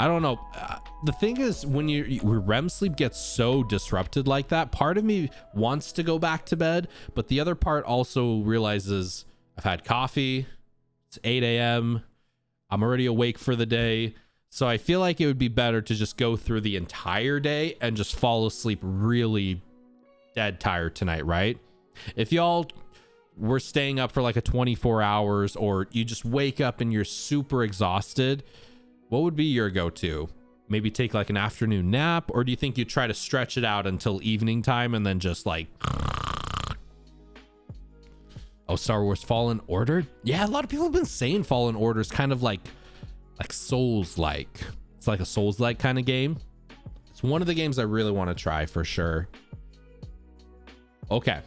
don't know. The thing is, when your REM sleep gets so disrupted like that, part of me wants to go back to bed, but the other part also realizes I've had coffee. It's 8 a.m. I'm already awake for the day. So I feel like it would be better to just go through the entire day and just fall asleep really dead tired tonight, right? If y'all were staying up for like a 24 hours, or you just wake up and you're super exhausted, what would be your go-to? Maybe take like an afternoon nap, or do you think you try to stretch it out until evening time and then just like... Oh, Star Wars Fallen Order? Yeah, a lot of people have been saying Fallen Order is kind of like Souls-like. It's like a Souls-like kind of game. It's one of the games I really want to try for sure. Okay.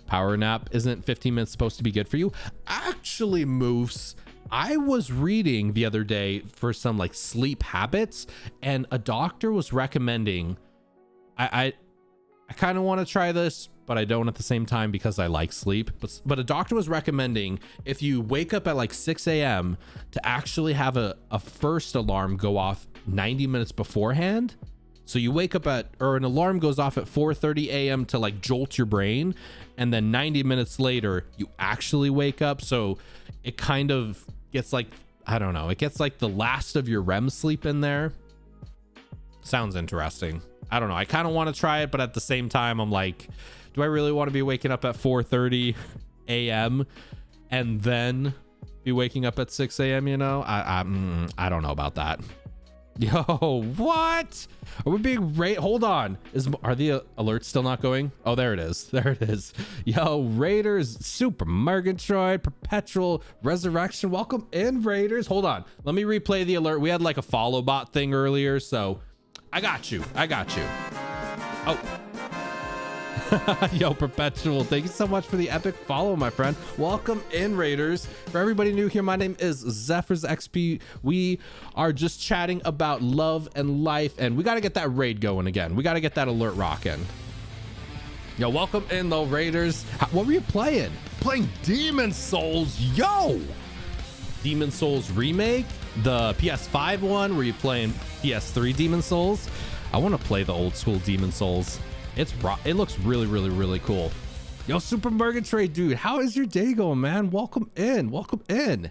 Power nap. Isn't 15 minutes supposed to be good for you? Actually, Moose, I was reading the other day for some like sleep habits, and a doctor was recommending, I kind of want to try this, but I don't at the same time because I like sleep. But a doctor was recommending, if you wake up at like 6 a.m. to actually have a first alarm go off 90 minutes beforehand. So you wake up or an alarm goes off at 4:30 a.m. to like jolt your brain, and then 90 minutes later you actually wake up. So it kind of gets like, I don't know, it gets like the last of your REM sleep in there. Sounds interesting. I don't know. I kind of want to try it, but at the same time, I'm like, do I really want to be waking up at 4:30 a.m. and then be waking up at 6 a.m.? You know, I don't know about that. Yo, what? Are we being hold on. Are the alerts still not going? Oh, there it is. There it is. Yo, Raiders, Super Murgatroyd, Perpetual Resurrection. Welcome in, Raiders. Hold on. Let me replay the alert. We had like a follow bot thing earlier, so I got you. Oh. Yo, Perpetual, thank you so much for the epic follow, my friend. Welcome in, Raiders. For everybody new here, my name is ZephyrsXP. We are just chatting about love and life, and we got to get that raid going again. We got to get that alert rocking. Yo, welcome in, though, Raiders. What were you playing? Playing Demon Souls. Yo! Demon Souls Remake? The PS5 one? Were you playing PS3 Demon Souls? I want to play the old school Demon Souls. It looks really cool. Yo, Super Murgatroyd, dude, how is your day going, man? Welcome in.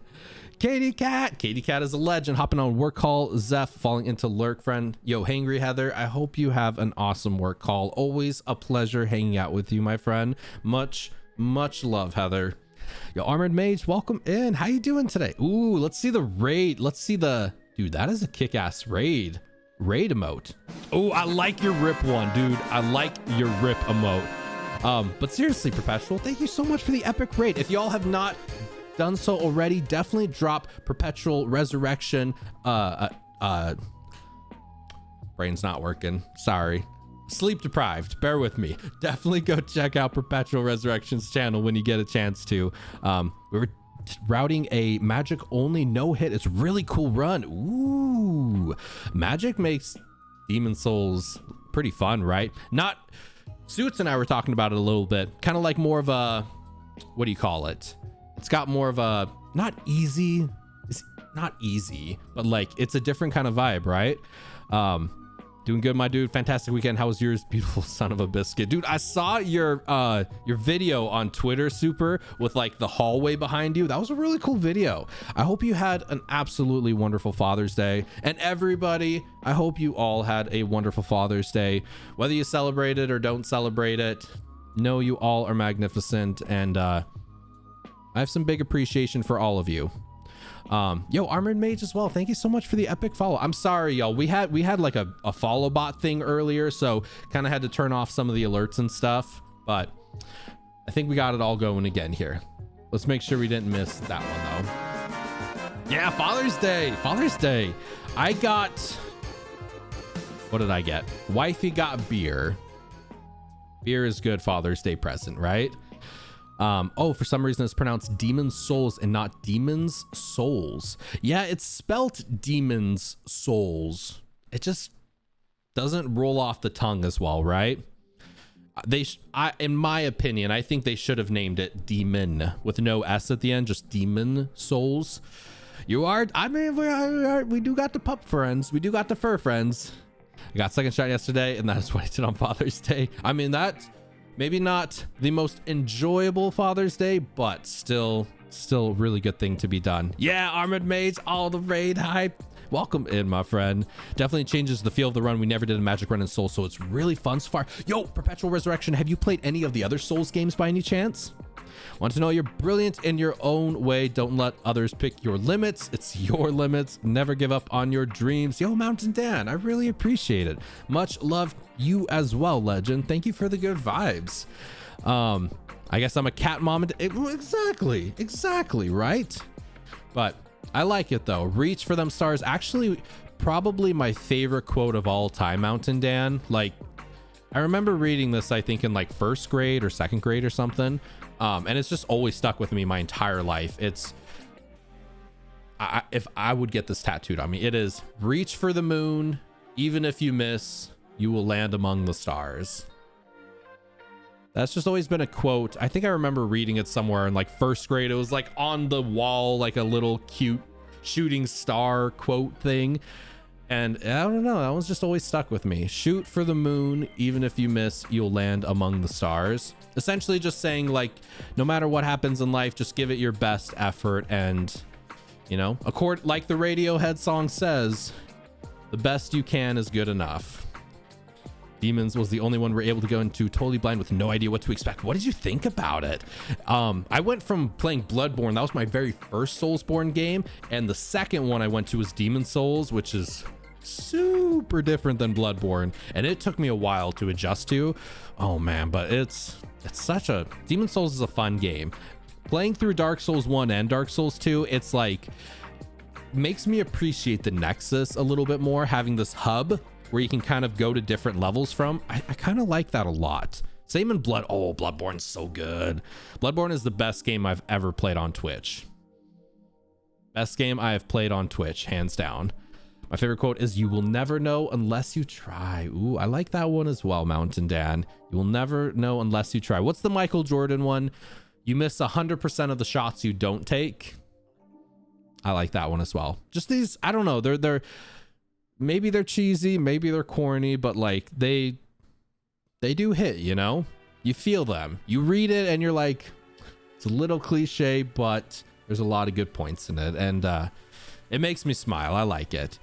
Katie Cat is a legend, hopping on work call. Zeph falling into lurk, friend. Yo, Hangry Heather, I hope you have an awesome work call. Always a pleasure hanging out with you, my friend. Much love, Heather. Yo, Armored Mage, welcome in. How you doing today? Ooh, let's see the raid. Dude, that is a kick-ass raid emote. Oh, I like your rip one, dude. I like your rip emote. But seriously, Perpetual, thank you so much for the epic raid. If y'all have not done so already, definitely drop Perpetual Resurrection. Brain's not working, sorry. Sleep deprived, bear with me. Definitely go check out Perpetual Resurrection's channel when you get a chance to. We were routing a magic only no hit. It's a really cool run. Ooh, magic makes Demon Souls pretty fun, right? Not Suits and I were talking about it a little bit, kind of like more of a, what do you call it? It's got more of a, not easy, it's not easy, but like it's a different kind of vibe, right? Doing good, my dude. Fantastic weekend. How was yours? Beautiful son of a biscuit. Dude, I saw your video on Twitter, Super, with like the hallway behind you. That was a really cool video. I hope you had an absolutely wonderful Father's Day. And everybody, I hope you all had a wonderful Father's Day. Whether you celebrate it or don't celebrate it, know you all are magnificent. And I have some big appreciation for all of you. Yo, Armored Mage as well, thank you so much for the epic follow. I'm sorry, y'all, we had like a follow bot thing earlier, so kind of had to turn off some of the alerts and stuff, but I think we got it all going again here. Let's make sure we didn't miss that one though. Yeah, Father's Day. I got, what did I get? Wifey got beer. Beer is good Father's Day present, right? Oh, for some reason it's pronounced Demon's Souls and not Demon's Souls. Yeah, it's spelt Demon's Souls. It just doesn't roll off the tongue as well, right? In my opinion, I think they should have named it Demon with no S at the end, just Demon Souls. I mean, we do got the pup friends. We do got the fur friends. I got second shot yesterday, and that's what I did on Father's Day. I mean, that's maybe not the most enjoyable Father's Day, but still really good thing to be done. Yeah, Armored Mage, all the raid hype. Welcome in, my friend. Definitely changes the feel of the run. We never did a magic run in Souls, so it's really fun so far. Yo, Perpetual Resurrection, have you played any of the other Souls games by any chance? Want to know you're brilliant in your own way. Don't let others pick your limits. It's your limits. Never give up on your dreams. Yo, Mountain Dan, I really appreciate it. Much love you as well, legend. Thank you for the good vibes. I guess I'm a cat mom. Exactly, right? But I like it though. Reach for them stars. Actually, probably my favorite quote of all time, Mountain Dan. Like, I remember reading this, I think in like first grade or second grade or something. And it's just always stuck with me my entire life. It's, if I would get this tattooed on me, it is reach for the moon. Even if you miss, you will land among the stars. That's just always been a quote. I think I remember reading it somewhere in like first grade. It was like on the wall, like a little cute shooting star quote thing. And I don't know, that one's just always stuck with me. Shoot for the moon, even if you miss, you'll land among the stars. Essentially just saying like, no matter what happens in life, just give it your best effort. And, you know, like the Radiohead song says, the best you can is good enough. Demons was the only one we're able to go into totally blind with no idea what to expect. What did you think about it? I went from playing Bloodborne. That was my very first Soulsborne game. And the second one I went to was Demon's Souls, which is super different than Bloodborne. And it took me a while to adjust to. Oh man, but it's such a, Demon's Souls is a fun game. Playing through Dark Souls 1 and Dark Souls 2, it's like, makes me appreciate the Nexus a little bit more, having this hub where you can kind of go to different levels from. I kind of like that a lot. Same in Bloodborne's so good. Bloodborne is the best game I've ever played on Twitch. Best game I have played on Twitch, hands down. My favorite quote is, you will never know unless you try. Ooh, I like that one as well, Mountain Dan. You will never know unless you try. What's the Michael Jordan one? You miss 100% of the shots you don't take. I like that one as well. Just these, I don't know, they're maybe they're cheesy, maybe they're corny, but like they do hit, you know? You feel them. You read it and you're like, it's a little cliche, but there's a lot of good points in it. And it makes me smile. I like it.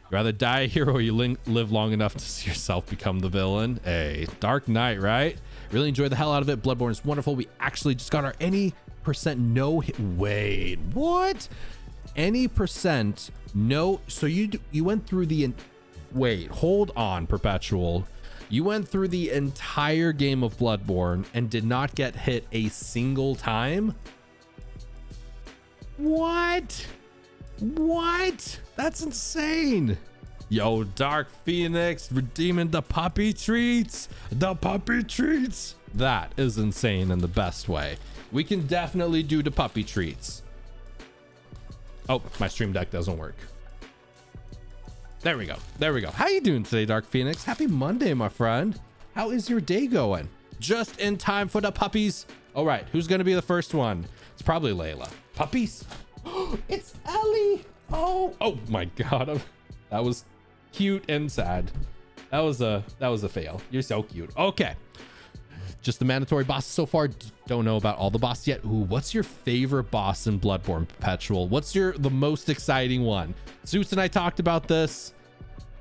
You rather die a hero or you live long enough to see yourself become the villain. Hey, Dark Knight, right? Really enjoyed the hell out of it. Bloodborne is wonderful. We actually just got our any percent no hit. Wait, what? Any percent no. So you went through the wait, hold on, Perpetual. You went through the entire game of Bloodborne and did not get hit a single time? What? That's insane. Yo, Dark Phoenix redeeming the puppy treats. That is insane in the best way. We can definitely do the puppy treats. Oh, my stream deck doesn't work. There we go. There we go. How you doing today, Dark Phoenix? Happy Monday, my friend. How is your day going? Just in time for the puppies. All right, who's gonna be the first one? It's probably Layla. Puppies. It's Ellie. Oh my God. That was cute and sad. That was a fail. You're so cute. Okay. Just the mandatory bosses so far. Don't know about all the bosses yet. Ooh, what's your favorite boss in Bloodborne, Perpetual? What's the most exciting one? Zeus and I talked about this.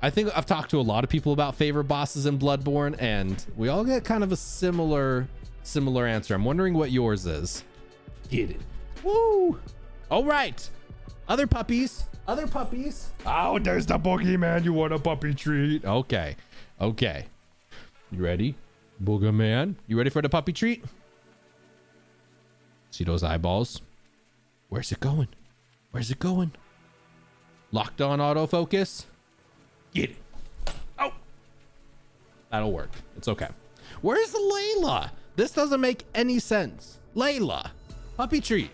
I think I've talked to a lot of people about favorite bosses in Bloodborne, and we all get kind of a similar answer. I'm wondering what yours is. Get it. Woo. All right. Other puppies. Oh, there's the boogeyman. You want a puppy treat? Okay. You ready? Boogeyman, you ready for the puppy treat? See those eyeballs? Where's it going? Locked on autofocus. Get it. Oh, that'll work. It's okay. Where's Layla? This doesn't make any sense. Layla, puppy treat.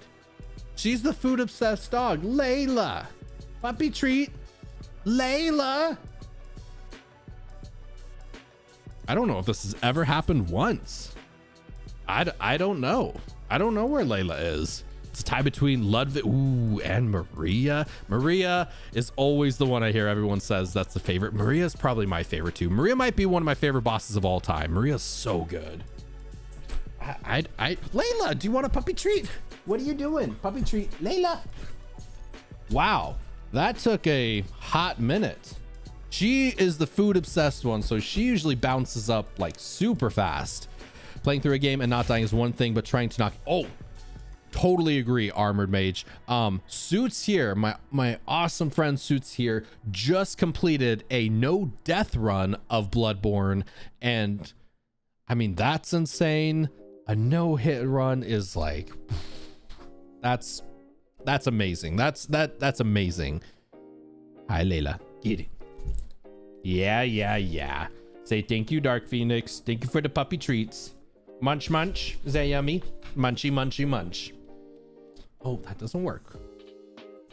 She's the food obsessed dog. Layla, puppy treat. Layla. I don't know if this has ever happened once. I don't know. I don't know where Layla is. It's a tie between Ludwig and Maria. Maria is always the one I hear everyone says that's the favorite. Maria is probably my favorite too. Maria might be one of my favorite bosses of all time. Maria's so good. Layla, do you want a puppy treat? What are you doing? Puppy treat, Layla. Wow, that took a hot minute. She is the food obsessed one, so she usually bounces up like super fast. Playing through a game and not dying is one thing, but trying to knock. Oh, totally agree, Armored Mage. Suits here, my awesome friend Suits here, just completed a no death run of Bloodborne, and I mean that's insane. A no hit run is like that's amazing. That's amazing. Hi Layla, get it. Yeah. Say thank you, Dark Phoenix. Thank you for the puppy treats. Munch. Is that yummy? Munch. Oh, that doesn't work.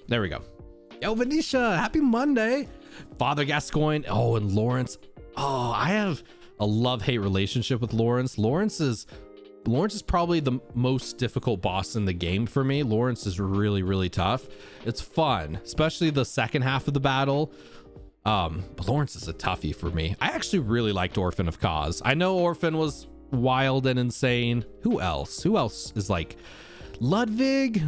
There we go. Yo, Venetia, happy Monday. Father Gascoigne. Oh, and Lawrence. Oh, I have a love-hate relationship with Lawrence. Lawrence is probably the most difficult boss in the game for me. Lawrence is really, really tough. It's fun, especially the second half of the battle. But Lawrence is a toughie for me. I actually really liked Orphan of Cause. I know Orphan was wild and insane. Who else is like Ludwig?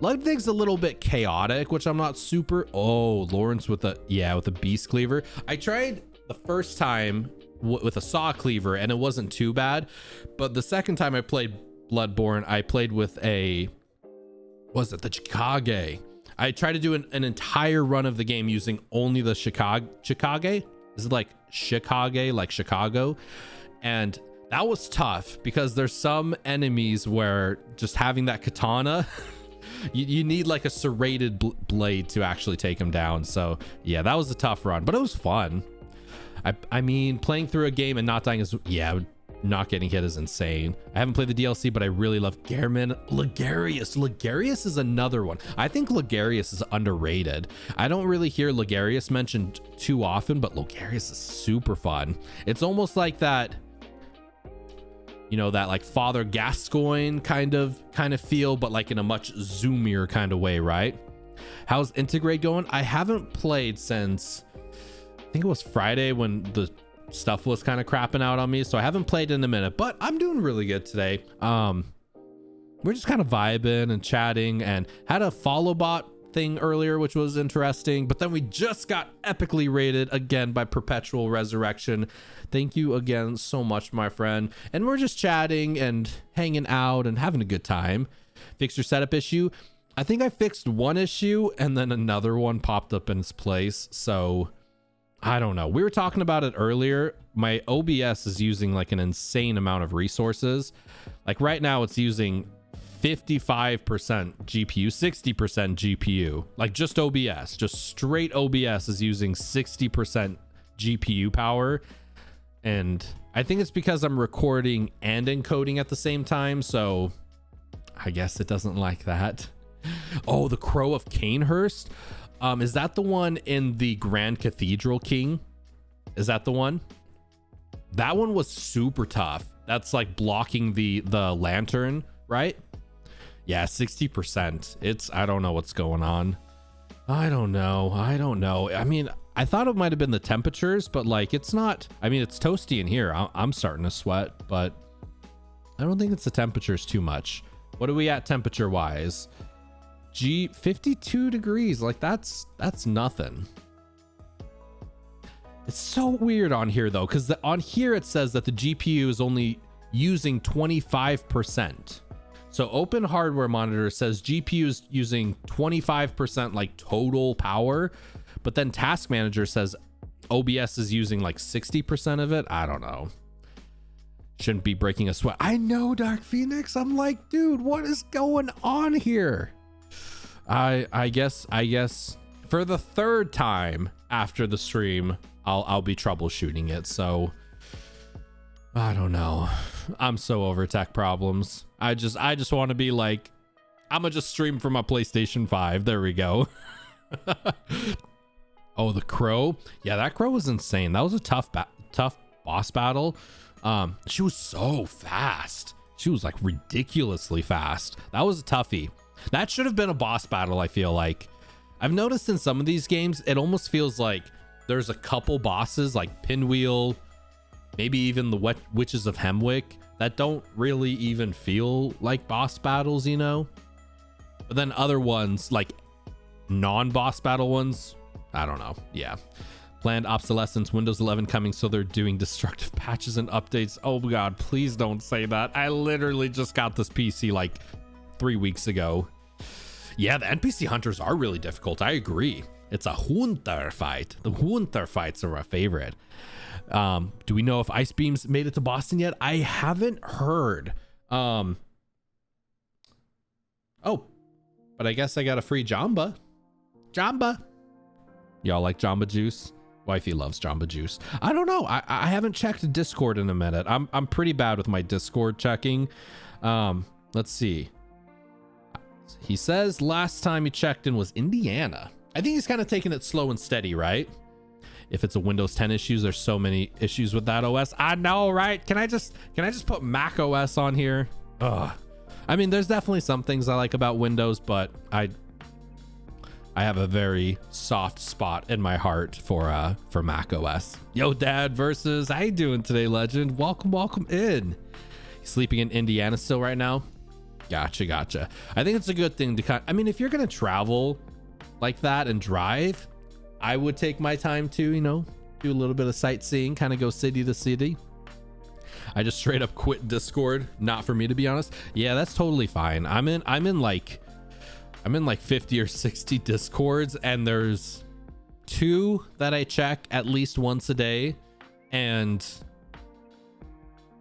Ludwig's a little bit chaotic, which I'm not super. Oh, Lawrence with a beast cleaver. I tried the first time with a saw cleaver and it wasn't too bad, but the second time I played Bloodborne, I played with the Chikage. I tried to do an entire run of the game using only the Chikage. Is it like Chikage, like Chicago? And that was tough because there's some enemies where just having that katana, you need like a serrated blade to actually take them down. So yeah, that was a tough run, but it was fun. I mean, playing through a game and not dying is, not getting hit is insane. I haven't played the DLC, but I really love Gehrman. Ligarius is another one. I think Ligarius is underrated. I don't really hear Ligarius mentioned too often, but Ligarius is super fun. It's almost like that, that like Father Gascoigne kind of feel, but like in a much zoomier kind of way, right? How's Integrate going? I haven't played since, I think it was Friday when the stuff was kind of crapping out on me, so I haven't played in a minute, but I'm doing really good today. We're just kind of vibing and chatting and had a follow bot thing earlier, which was interesting, but then we just got epically rated again by Perpetual Resurrection. Thank you again so much, my friend. And we're just chatting and hanging out and having a good time. Fix your setup issue. I think I fixed one issue and then another one popped up in its place, so I don't know. We were talking about it earlier. My OBS is using like an insane amount of resources. Like right now it's using 55% GPU, 60% GPU, like just OBS, just straight OBS is using 60% GPU power. And I think it's because I'm recording and encoding at the same time. So I guess it doesn't like that. Oh, the Crow of Canehurst. Is that the one in the Grand Cathedral King? Is that the one? That one was super tough. That's like blocking the lantern, right? Yeah, 60%. I don't know what's going on. I don't know. I mean, I thought it might have been the temperatures, but like it's not. I mean, it's toasty in here. I'm starting to sweat, but I don't think it's the temperatures too much. What are we at temperature wise? 52 degrees. Like that's nothing. It's so weird on here though, because on here it says that the GPU is only using 25%. So open hardware monitor says GPU is using 25% like total power, but then task manager says OBS is using like 60% of it. I don't know. Shouldn't be breaking a sweat. I know, Dark Phoenix. I'm like, dude, what is going on here? I guess for the third time after the stream, I'll be troubleshooting it. So I don't know. I'm so over tech problems. I just want to be like, I'm gonna just stream from my PlayStation 5. There we go. Oh, the crow. Yeah, that crow was insane. That was a tough boss battle. She was so fast. She was like ridiculously fast. That was a toughie. That should have been a boss battle. I feel like I've noticed in some of these games, it almost feels like there's a couple bosses like Pinwheel, maybe even the Witches of Hemwick, that don't really even feel like boss battles, you know? But then other ones, like non-boss battle ones, I don't know. Yeah. Planned obsolescence, Windows 11 coming, so they're doing destructive patches and updates. Oh God, please don't say that. I literally just got this PC like 3 weeks ago. Yeah, the NPC hunters are really difficult. I agree. It's a hunter fight. The hunter fights are my favorite. Do we know if Ice Beams made it to Boston yet? I haven't heard. Oh, but I guess I got a free Jamba. Y'all like Jamba Juice? Wifey loves Jamba Juice. I don't know. I haven't checked Discord in a minute. I'm pretty bad with my Discord checking. Let's see. He says last time he checked in was Indiana. I think he's kind of taking it slow and steady, right? If it's a Windows 10 issues, there's so many issues with that OS. I know, right? Can I just put Mac OS on here? Ugh. I mean, there's definitely some things I like about Windows, but I have a very soft spot in my heart for Mac OS. Yo, Dad versus, how you doing today, legend? Welcome in. He's sleeping in Indiana still right now. Gotcha. I think it's a good thing to I mean, if you're gonna travel like that and drive, I would take my time to, you know, do a little bit of sightseeing, kind of go city to city. I just straight up quit Discord. Not for me, to be honest. Yeah, that's totally fine. I'm in like 50 or 60 Discords, and there's 2 that I check at least once a day, and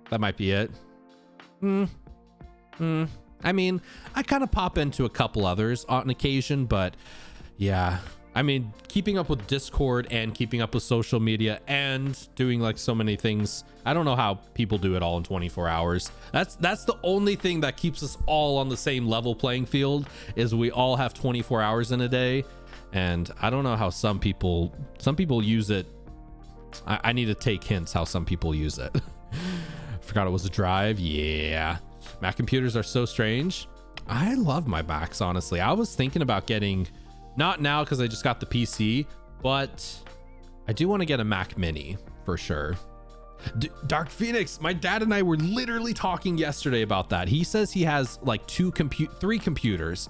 that might be it. I mean, I kind of pop into a couple others on occasion, but yeah, I mean, keeping up with Discord and keeping up with social media and doing like so many things, I don't know how people do it all in 24 hours. That's the only thing that keeps us all on the same level playing field, is we all have 24 hours in a day. And I don't know how some people use it. I need to take hints how some people use it. Forgot it was a drive. Yeah. Mac computers are so strange. I love my Macs, honestly. I was thinking about getting, not now because I just got the PC, but I do want to get a Mac Mini for sure. Dark Phoenix, my dad and I were literally talking yesterday about that. He says he has like 3 computers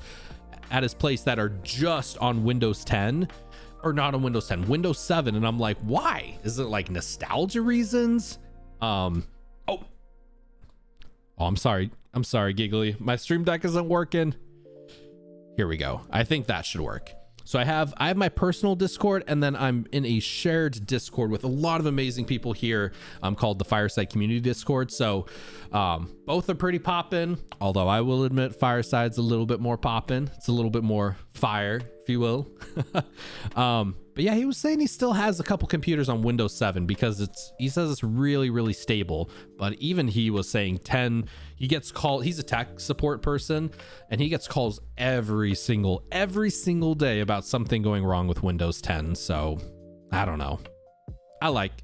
at his place that are just on Windows 10, or not on Windows 10, Windows 7. And I'm like, why? Is it like nostalgia reasons? Oh, I'm sorry, Giggly. My Stream Deck isn't working. Here we go. I think that should work. So I have my personal Discord, and then I'm in a shared Discord with a lot of amazing people here, called the Fireside Community Discord. So both are pretty poppin', although I will admit Fireside's a little bit more poppin'. It's a little bit more fire, if you will. But yeah, he was saying he still has a couple computers on Windows 7 because he says it's really, really stable. But even he was saying 10, he gets called, he's a tech support person, and he gets calls every single day about something going wrong with Windows 10. So I don't know. I like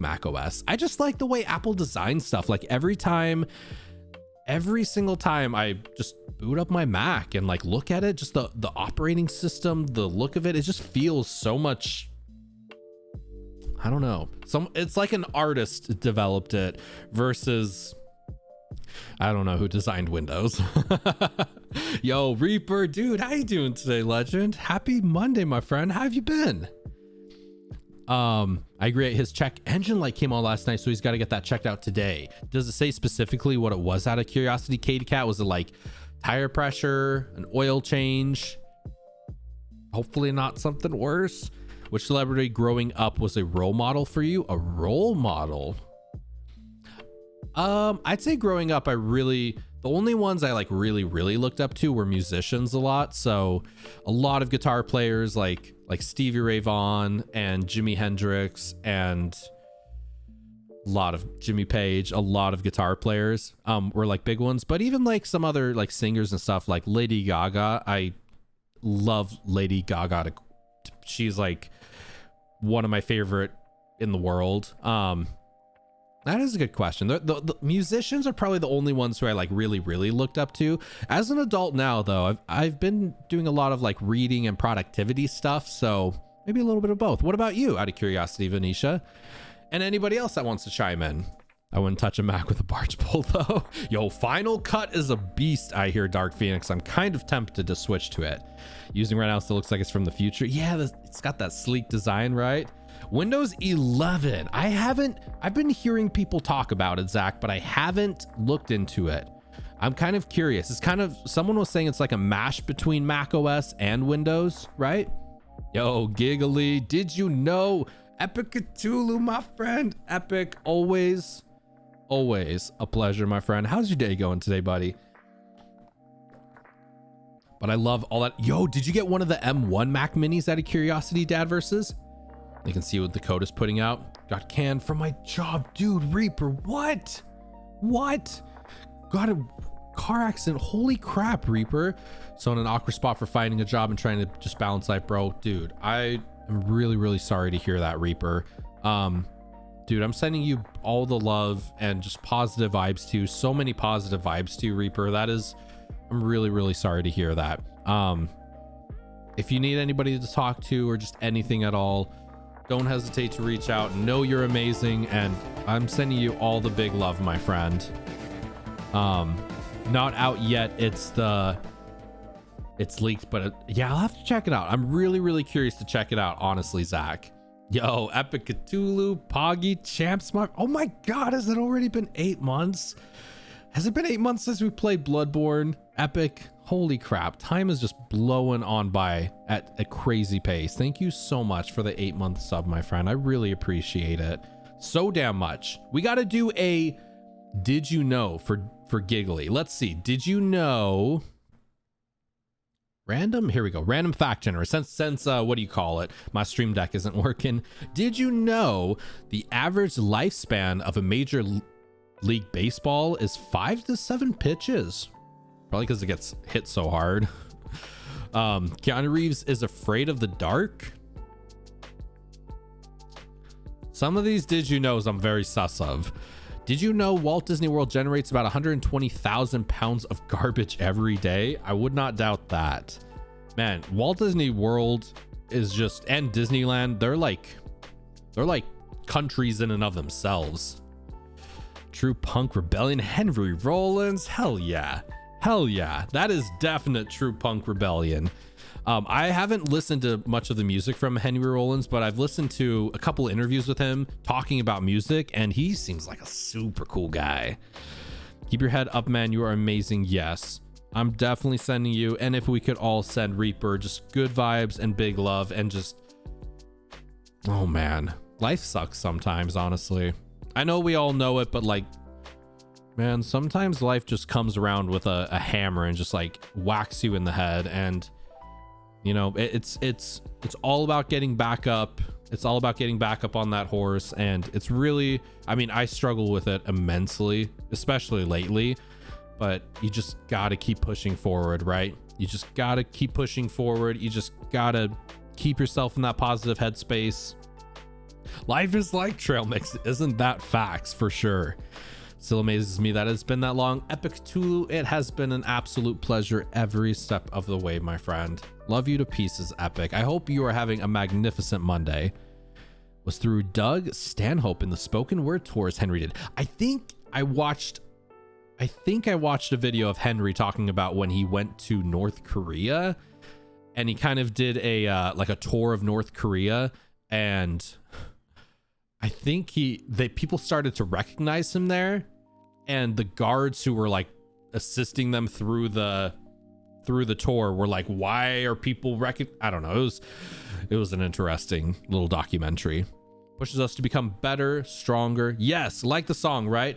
Mac OS. I just like the way Apple designs stuff. Like every single time I just boot up my Mac and like look at it, just the operating system, the look of it, it just feels so much, I don't know. It's like an artist developed it versus I don't know who designed Windows. Yo, Reaper, dude, how you doing today, legend? Happy Monday, my friend. How have you been? I agree. His check engine light came on last night, so he's got to get that checked out today. Does it say specifically what it was out of curiosity, Katie Cat? Was it like tire pressure, an oil change? Hopefully not something worse. Which celebrity growing up was a role model for you? A role model? I'd say growing up, the only ones I like really looked up to were musicians a lot. So a lot of guitar players like Stevie Ray Vaughan and Jimi Hendrix and a lot of Jimmy Page, a lot of guitar players were like big ones. But even like some other like singers and stuff like Lady Gaga. I love Lady Gaga. She's like one of my favorite in the world. That is a good question. The musicians are probably the only ones who I like really looked up to. As an adult now, though, I've been doing a lot of like reading and productivity stuff, so maybe a little bit of both. What about you, out of curiosity, Venetia? And anybody else that wants to chime in? I wouldn't touch a Mac with a barge pole, though. Yo, Final Cut is a beast, I hear, Dark Phoenix. I'm kind of tempted to switch to it. Using right now still looks like it's from the future. Yeah, it's got that sleek design, right? Windows 11. I've been hearing people talk about it, Zach, but I haven't looked into it. I'm kind of curious. It's kind of, someone was saying it's like a mash between Mac OS and Windows, right? Yo, Giggly, did you know? Epic Cthulhu, my friend. Epic, always a pleasure, my friend. How's your day going today, buddy? But I love all that. Yo, did you get one of the M1 Mac Minis out of curiosity, Dad versus? You can see what the code is putting out. Got canned from my job, dude. Reaper, what? Got a car accident. Holy crap, Reaper. So in an awkward spot for finding a job and trying to just balance life, bro. Dude, I am really sorry to hear that, Reaper. Dude, I'm sending you all the love and just positive vibes too. So many positive vibes too, Reaper. I'm really sorry to hear that. If you need anybody to talk to or just anything at all, don't hesitate to reach out. Know you're amazing, and I'm sending you all the big love, my friend. Not out yet. It's leaked, but yeah, I'll have to check it out. I'm really curious to check it out, honestly, Zach. Yo, Epic Cthulhu, Poggy, Champs Mark. Oh my God, has it already been 8 months? Has it been 8 months since we played Bloodborne? Epic. Holy crap. Time is just blowing on by at a crazy pace. Thank you so much for the 8-month sub, my friend. I really appreciate it so damn much. We got to do a did you know for Giggly. Let's see. Did you know? Random. Here we go. Random fact generator. Since what do you call it? My stream deck isn't working. Did you know the average lifespan of a major league baseball is 5 to 7 pitches? Probably because it gets hit so hard. Keanu Reeves is afraid of the dark. Some of these did you knows I'm very sus of. Did you know Walt Disney World generates about 120,000 pounds of garbage every day? I would not doubt that. Man, Walt Disney World is just, and Disneyland, they're like countries in and of themselves. True punk rebellion. Henry Rollins. Hell yeah. That is definite true punk rebellion. I haven't listened to much of the music from Henry Rollins, but I've listened to a couple interviews with him talking about music, and he seems like a super cool guy. Keep your head up, man. You are amazing. Yes, I'm definitely sending you. And if we could all send Reaper just good vibes and big love and just, oh man, life sucks sometimes, honestly. I know we all know it, but like, man, sometimes life just comes around with a hammer and just like whacks you in the head. And You know, it's all about getting back up. It's all about getting back up on that horse. And it's really, I mean, I struggle with it immensely, especially lately, but you just got to keep pushing forward, right? You just got to keep pushing forward. You just got to keep yourself in that positive headspace. Life is like trail mix. Isn't that facts for sure? Still amazes me that it's been that long. Epic Tulu, it has been an absolute pleasure every step of the way, my friend. Love you to pieces, Epic. I hope you are having a magnificent Monday. Was through Doug Stanhope in the spoken word tours Henry did. I think I watched a video of Henry talking about when he went to North Korea, and he kind of did a like a tour of North Korea, and I think people started to recognize him there, and the guards who were like assisting them through the tour were like, why are people I don't know. It was an interesting little documentary. Pushes us to become better, stronger. Yes, like the song, right?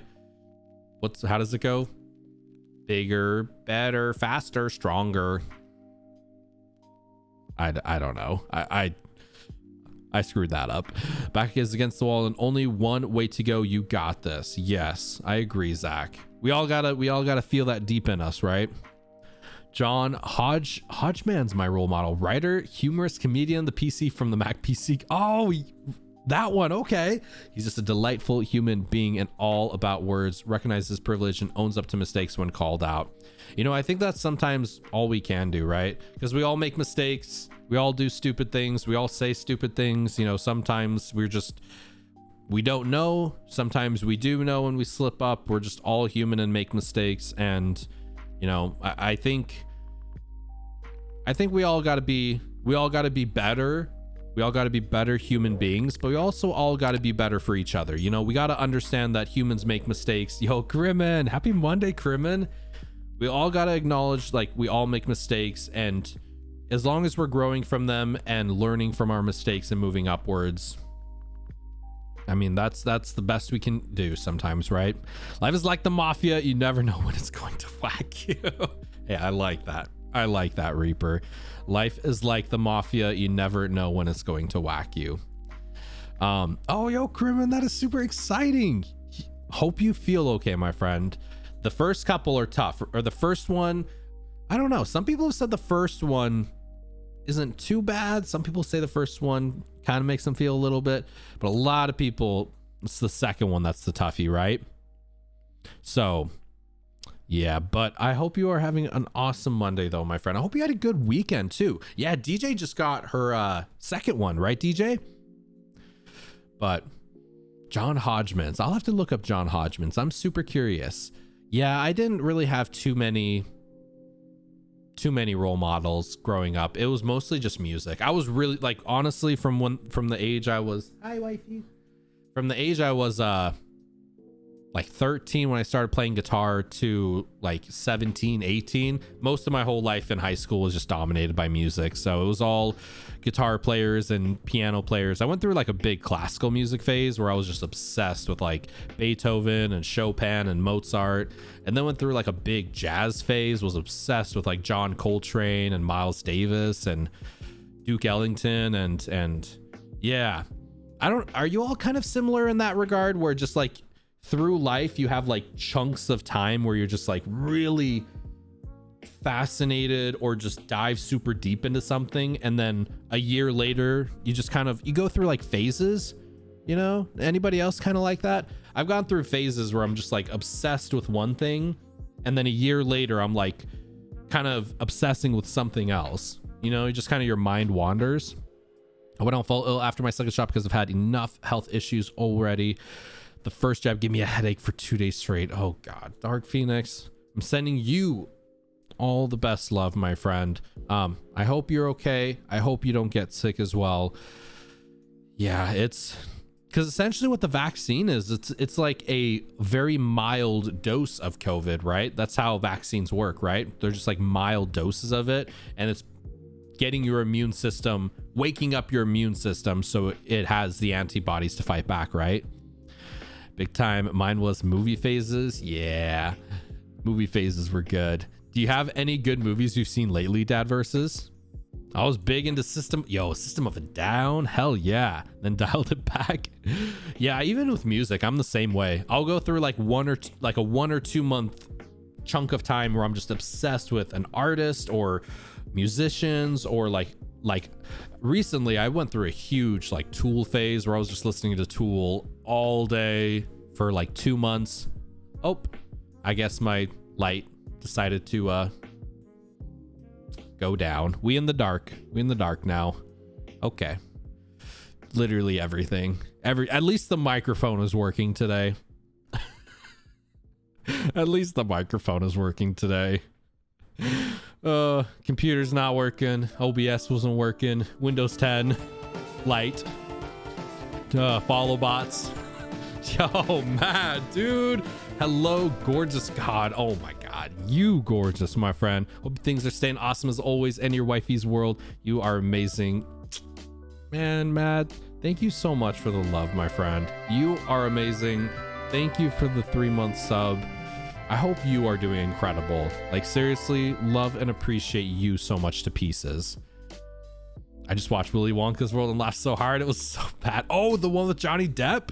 How does it go? Bigger, better, faster, stronger. I don't know. I screwed that up. Back is against the wall and only one way to go. You got this. Yes, I agree, Zach. We all gotta feel that deep in us, right? John Hodgman's my role model. Writer, humorist, comedian, the PC from the Mac PC. Oh, that one. Okay. He's just a delightful human being and all about words, recognizes his privilege and owns up to mistakes when called out. You know, I think that's sometimes all we can do, right? Because we all make mistakes. We all do stupid things. We all say stupid things. You know, sometimes we don't know. Sometimes we do know when we slip up. We're just all human and make mistakes. And, you know, I think we all got to be better. We all got to be better human beings, but we also all got to be better for each other. You know, we got to understand that humans make mistakes. Yo, Grimmin, happy Monday, Grimmin. We all got to acknowledge, like, we all make mistakes, and as long as we're growing from them and learning from our mistakes and moving upwards, I mean, that's the best we can do sometimes, right? Life is like the mafia. You never know when it's going to whack you. Hey, I like that. I like that, Reaper. Life is like the mafia. You never know when it's going to whack you. Oh, yo, Crimin, that is super exciting. Hope you feel okay, my friend. The first couple are tough, or the first one, I don't know. Some people have said the first one isn't too bad. Some people say the first one kind of makes them feel a little bit, but a lot of people, it's the second one that's the toughie, right? So yeah, but I hope you are having an awesome Monday though, my friend. I hope you had a good weekend too. Yeah, DJ just got her second one, right, DJ? But John Hodgman's, I'll have to look up John Hodgman's. I'm super curious. Yeah, I didn't really have too many role models growing up. It was mostly just music. I was really, like, honestly, from the age I was, hi wifey, from the age I was like 13 when I started playing guitar to like 17, 18, most of my whole life in high school was just dominated by music. So it was all guitar players and piano players. I went through like a big classical music phase where I was just obsessed with like Beethoven and Chopin and Mozart, and then went through like a big jazz phase, was obsessed with like John Coltrane and Miles Davis and Duke Ellington and yeah. Are you all kind of similar in that regard, where just like through life you have like chunks of time where you're just like really fascinated or just dive super deep into something, and then a year later you just kind of, you go through like phases, you know? Anybody else kind of like that? I've gone through phases where I'm just like obsessed with one thing, and then a year later I'm like kind of obsessing with something else, you know? Just kind of your mind wanders. I went on fall ill after my second shot because I've had enough health issues already. The first jab gave me a headache for 2 days straight. Oh God, Dark Phoenix, I'm sending you all the best love, my friend. I hope you're okay. I hope you don't get sick as well. Yeah, it's because essentially what the vaccine is, it's like a very mild dose of COVID, right? That's how vaccines work, right? They're just like mild doses of it, and it's getting your immune system, waking up your immune system so it has the antibodies to fight back, right? Big time. Mine was movie phases. Yeah, movie phases were good. Do you have any good movies you've seen lately, Dad Versus? I was big into System of a Down. Hell yeah. Then dialed it back. Yeah, even with music, I'm the same way. I'll go through like a 1 or 2 month chunk of time where I'm just obsessed with an artist or musicians, or like recently I went through a huge like Tool phase where I was just listening to Tool all day for like 2 months. Oh, I guess my light decided to go down. We in the dark now. Okay. Literally everything. At least the microphone is working today. At least the microphone is working today. Computer's not working. OBS wasn't working. Windows 10 light. Follow bots. Yo, mad dude. Hello, gorgeous God. Oh my God, you gorgeous, my friend. Hope things are staying awesome as always in your wifey's world. You are amazing, man. Mad, thank you so much for the love, my friend. You are amazing. Thank you for the 3-month sub. I hope you are doing incredible. Like, seriously, love and appreciate you so much to pieces. I just watched Willy Wonka's World and laughed so hard. It was so bad. Oh, the one with Johnny Depp.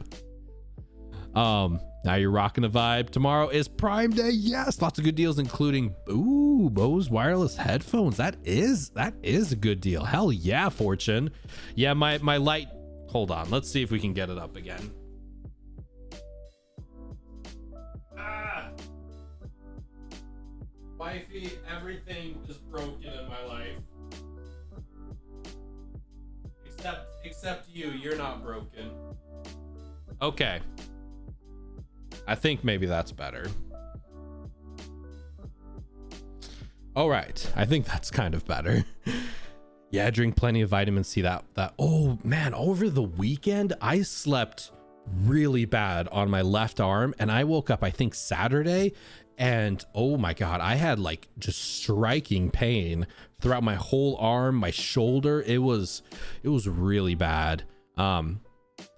Now you're rocking the vibe. Tomorrow is Prime Day. Yes, lots of good deals, including Bose wireless headphones. That is a good deal. Hell yeah, Fortune. Yeah, my light. Hold on. Let's see if we can get it up again. Wifey, everything is broken in my life. Except you. You're not broken. Okay. I think maybe that's better. All right. I think that's kind of better. Yeah, drink plenty of vitamin C. That oh man, over the weekend I slept really bad on my left arm, and I woke up I think Saturday, and oh my God, I had like just striking pain throughout my whole arm, my shoulder. It was really bad.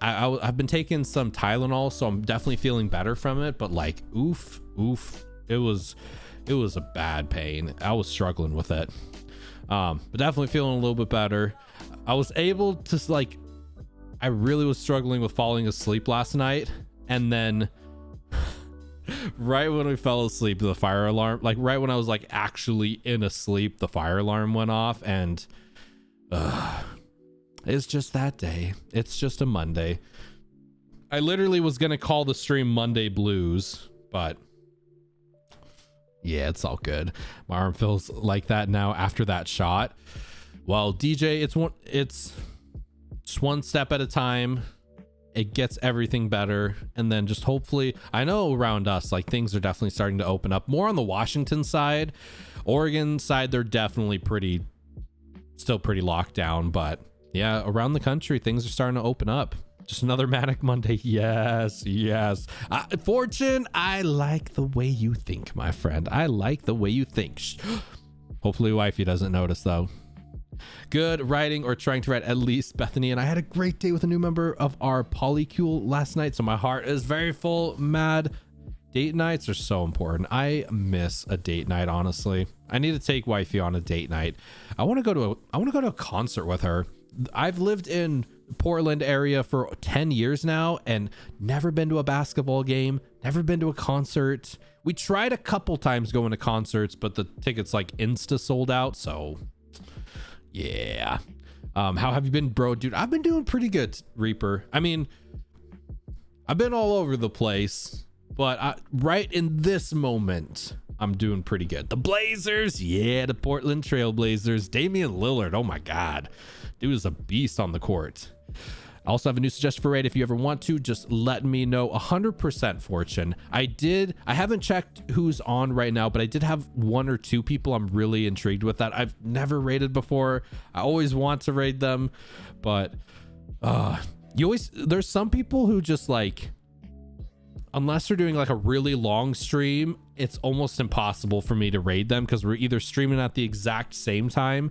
I've been taking some Tylenol, so I'm definitely feeling better from it, but like oof, it was a bad pain. I was struggling with it, but definitely feeling a little bit better. I was able to like, I really was struggling with falling asleep last night, and then right when we fell asleep, the fire alarm, like right when I was like actually in a sleep, the fire alarm went off, and it's just that day. It's just a Monday. I literally was gonna call the stream Monday Blues, but yeah, it's all good. My arm feels like that now after that shot. Well, DJ, it's one step at a time. It gets everything better, and then just hopefully, I know around us, like things are definitely starting to open up more on the Washington side. Oregon side, they're definitely still pretty locked down, but yeah, around the country, things are starting to open up. Just another manic Monday. Yes. Fortune, I like the way you think, my friend. I like the way you think. Hopefully wifey doesn't notice though. Good writing, or trying to write at least, Bethany. And I had a great day with a new member of our polycule last night, so my heart is very full. Mad. Date nights are so important. I miss a date night, honestly. I need to take wifey on a date night. I want to go to a concert with her. I've lived in Portland area for 10 years now and never been to a basketball game, never been to a concert. We tried a couple times going to concerts, but the tickets like insta sold out. So yeah. How have you been, bro? Dude, I've been doing pretty good, Reaper. I mean, I've been all over the place, but right in this moment, I'm doing pretty good. The Blazers, yeah, the Portland Trail Blazers. Damian Lillard, oh my God. Dude is a beast on the court. I also have a new suggestion for raid. If you ever want to, just let me know. 100% Fortune. I haven't checked who's on right now, but I did have 1 or 2 people I'm really intrigued with that I've never raided before. I always want to raid them, but there's some people who just like, unless they're doing like a really long stream, it's almost impossible for me to raid them because we're either streaming at the exact same time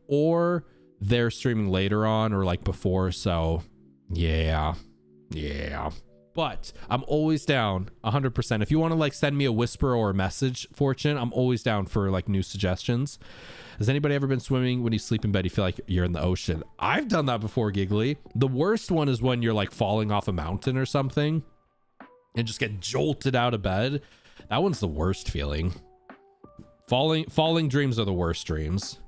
or they're streaming later on or like before. So yeah. But I'm always down 100%. If you want to like send me a whisper or a message, Fortune, I'm always down for like new suggestions. Has anybody ever been swimming when you sleep in bed, you feel like you're in the ocean? I've done that before, Giggly. The worst one is when you're like falling off a mountain or something and just get jolted out of bed. That one's the worst feeling. Falling dreams are the worst dreams.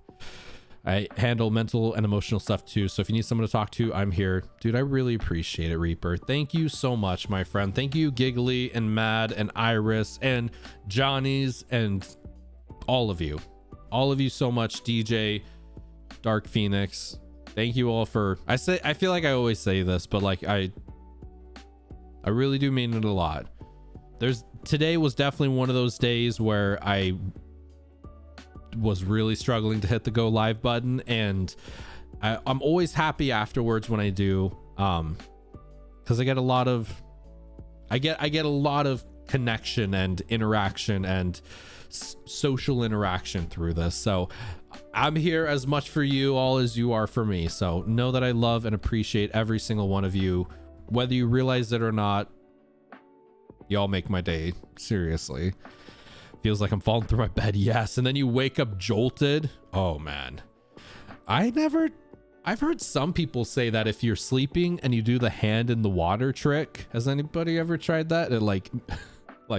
I handle mental and emotional stuff too. So if you need someone to talk to, I'm here. Dude, I really appreciate it, Reaper. Thank you so much, my friend. Thank you, Giggly and Mad and Iris and Johnny's and all of you. All of you so much, DJ, Dark Phoenix. Thank you all for... I feel like I always say this, but like I really do mean it a lot. Today was definitely one of those days where I was really struggling to hit the go live button, and I'm always happy afterwards when I do, because I get a lot of connection and interaction and social interaction through this. So I'm here as much for you all as you are for me. So know that I love and appreciate every single one of you, whether you realize it or not. Y'all make my day. Seriously. Feels like I'm falling through my bed. Yes. And then you wake up jolted. Oh man. I've heard some people say that if you're sleeping and you do the hand in the water trick. Has anybody ever tried that? It like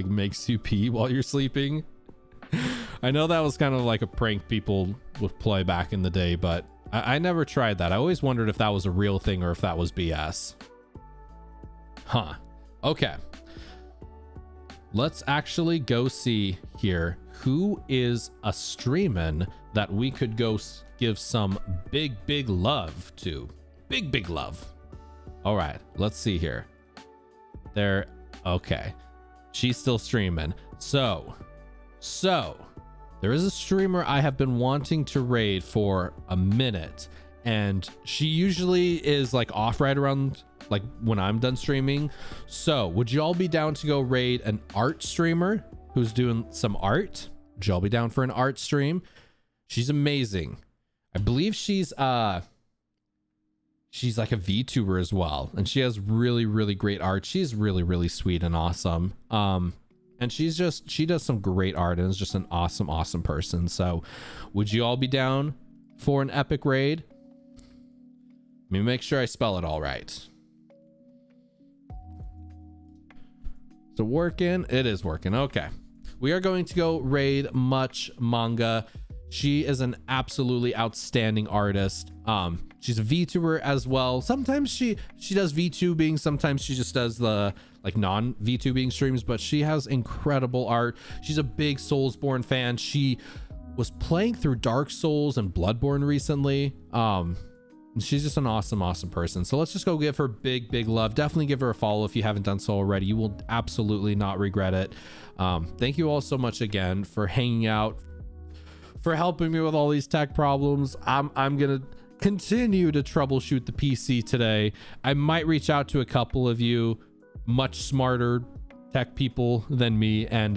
makes you pee while you're sleeping. I know that was kind of like a prank people would play back in the day, but I never tried that. I always wondered if that was a real thing or if that was BS. Huh. Okay. Let's actually go see here who is a streamin' that we could go give some big love to. Big love. All right, let's see here. Okay. She's still streaming. So there is a streamer I have been wanting to raid for a minute, and she usually is like off right around like when I'm done streaming. So would you all be down to go raid an art streamer who's doing some art? Would you all be down for an art stream? She's amazing. I believe she's like a VTuber as well, and she has really great art. She's really sweet and awesome. And she does some great art and is just an awesome person. So would you all be down for an epic raid? Let me make sure I spell it all right. So working, it is working. Okay. We are going to go raid Much Manga. She is an absolutely outstanding artist. She's a VTuber as well. Sometimes she does VTubing. Sometimes she just does the like non VTubing streams, but she has incredible art. She's a big Soulsborne fan. She was playing through Dark Souls and Bloodborne recently. She's just an awesome person. So let's just go give her big love. Definitely give her a follow if you haven't done so already. You will absolutely not regret it. Thank you all so much again for hanging out, for helping me with all these tech problems. I'm gonna continue to troubleshoot the PC today. I might reach out to a couple of you much smarter tech people than me and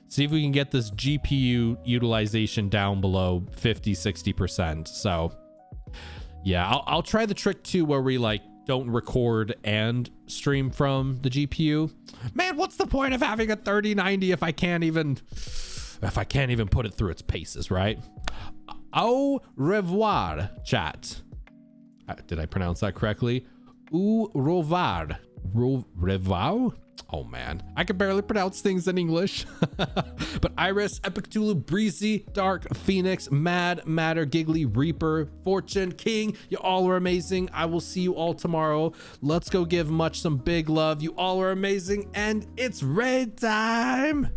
see if we can get this GPU utilization down below 50-60%. So yeah, I'll try the trick too where we like don't record and stream from the GPU. Man, what's the point of having a 3090 if I can't even put it through its paces, right? Au revoir, chat. Did I pronounce that correctly? Au revoir. Revoir? Oh man, I can barely pronounce things in English. But Iris, Epic Tulu, Breezy, Dark, Phoenix, Mad, Matter, Giggly, Reaper, Fortune, King, you all are amazing. I will see you all tomorrow. Let's go give Much some big love. You all are amazing, and it's raid time.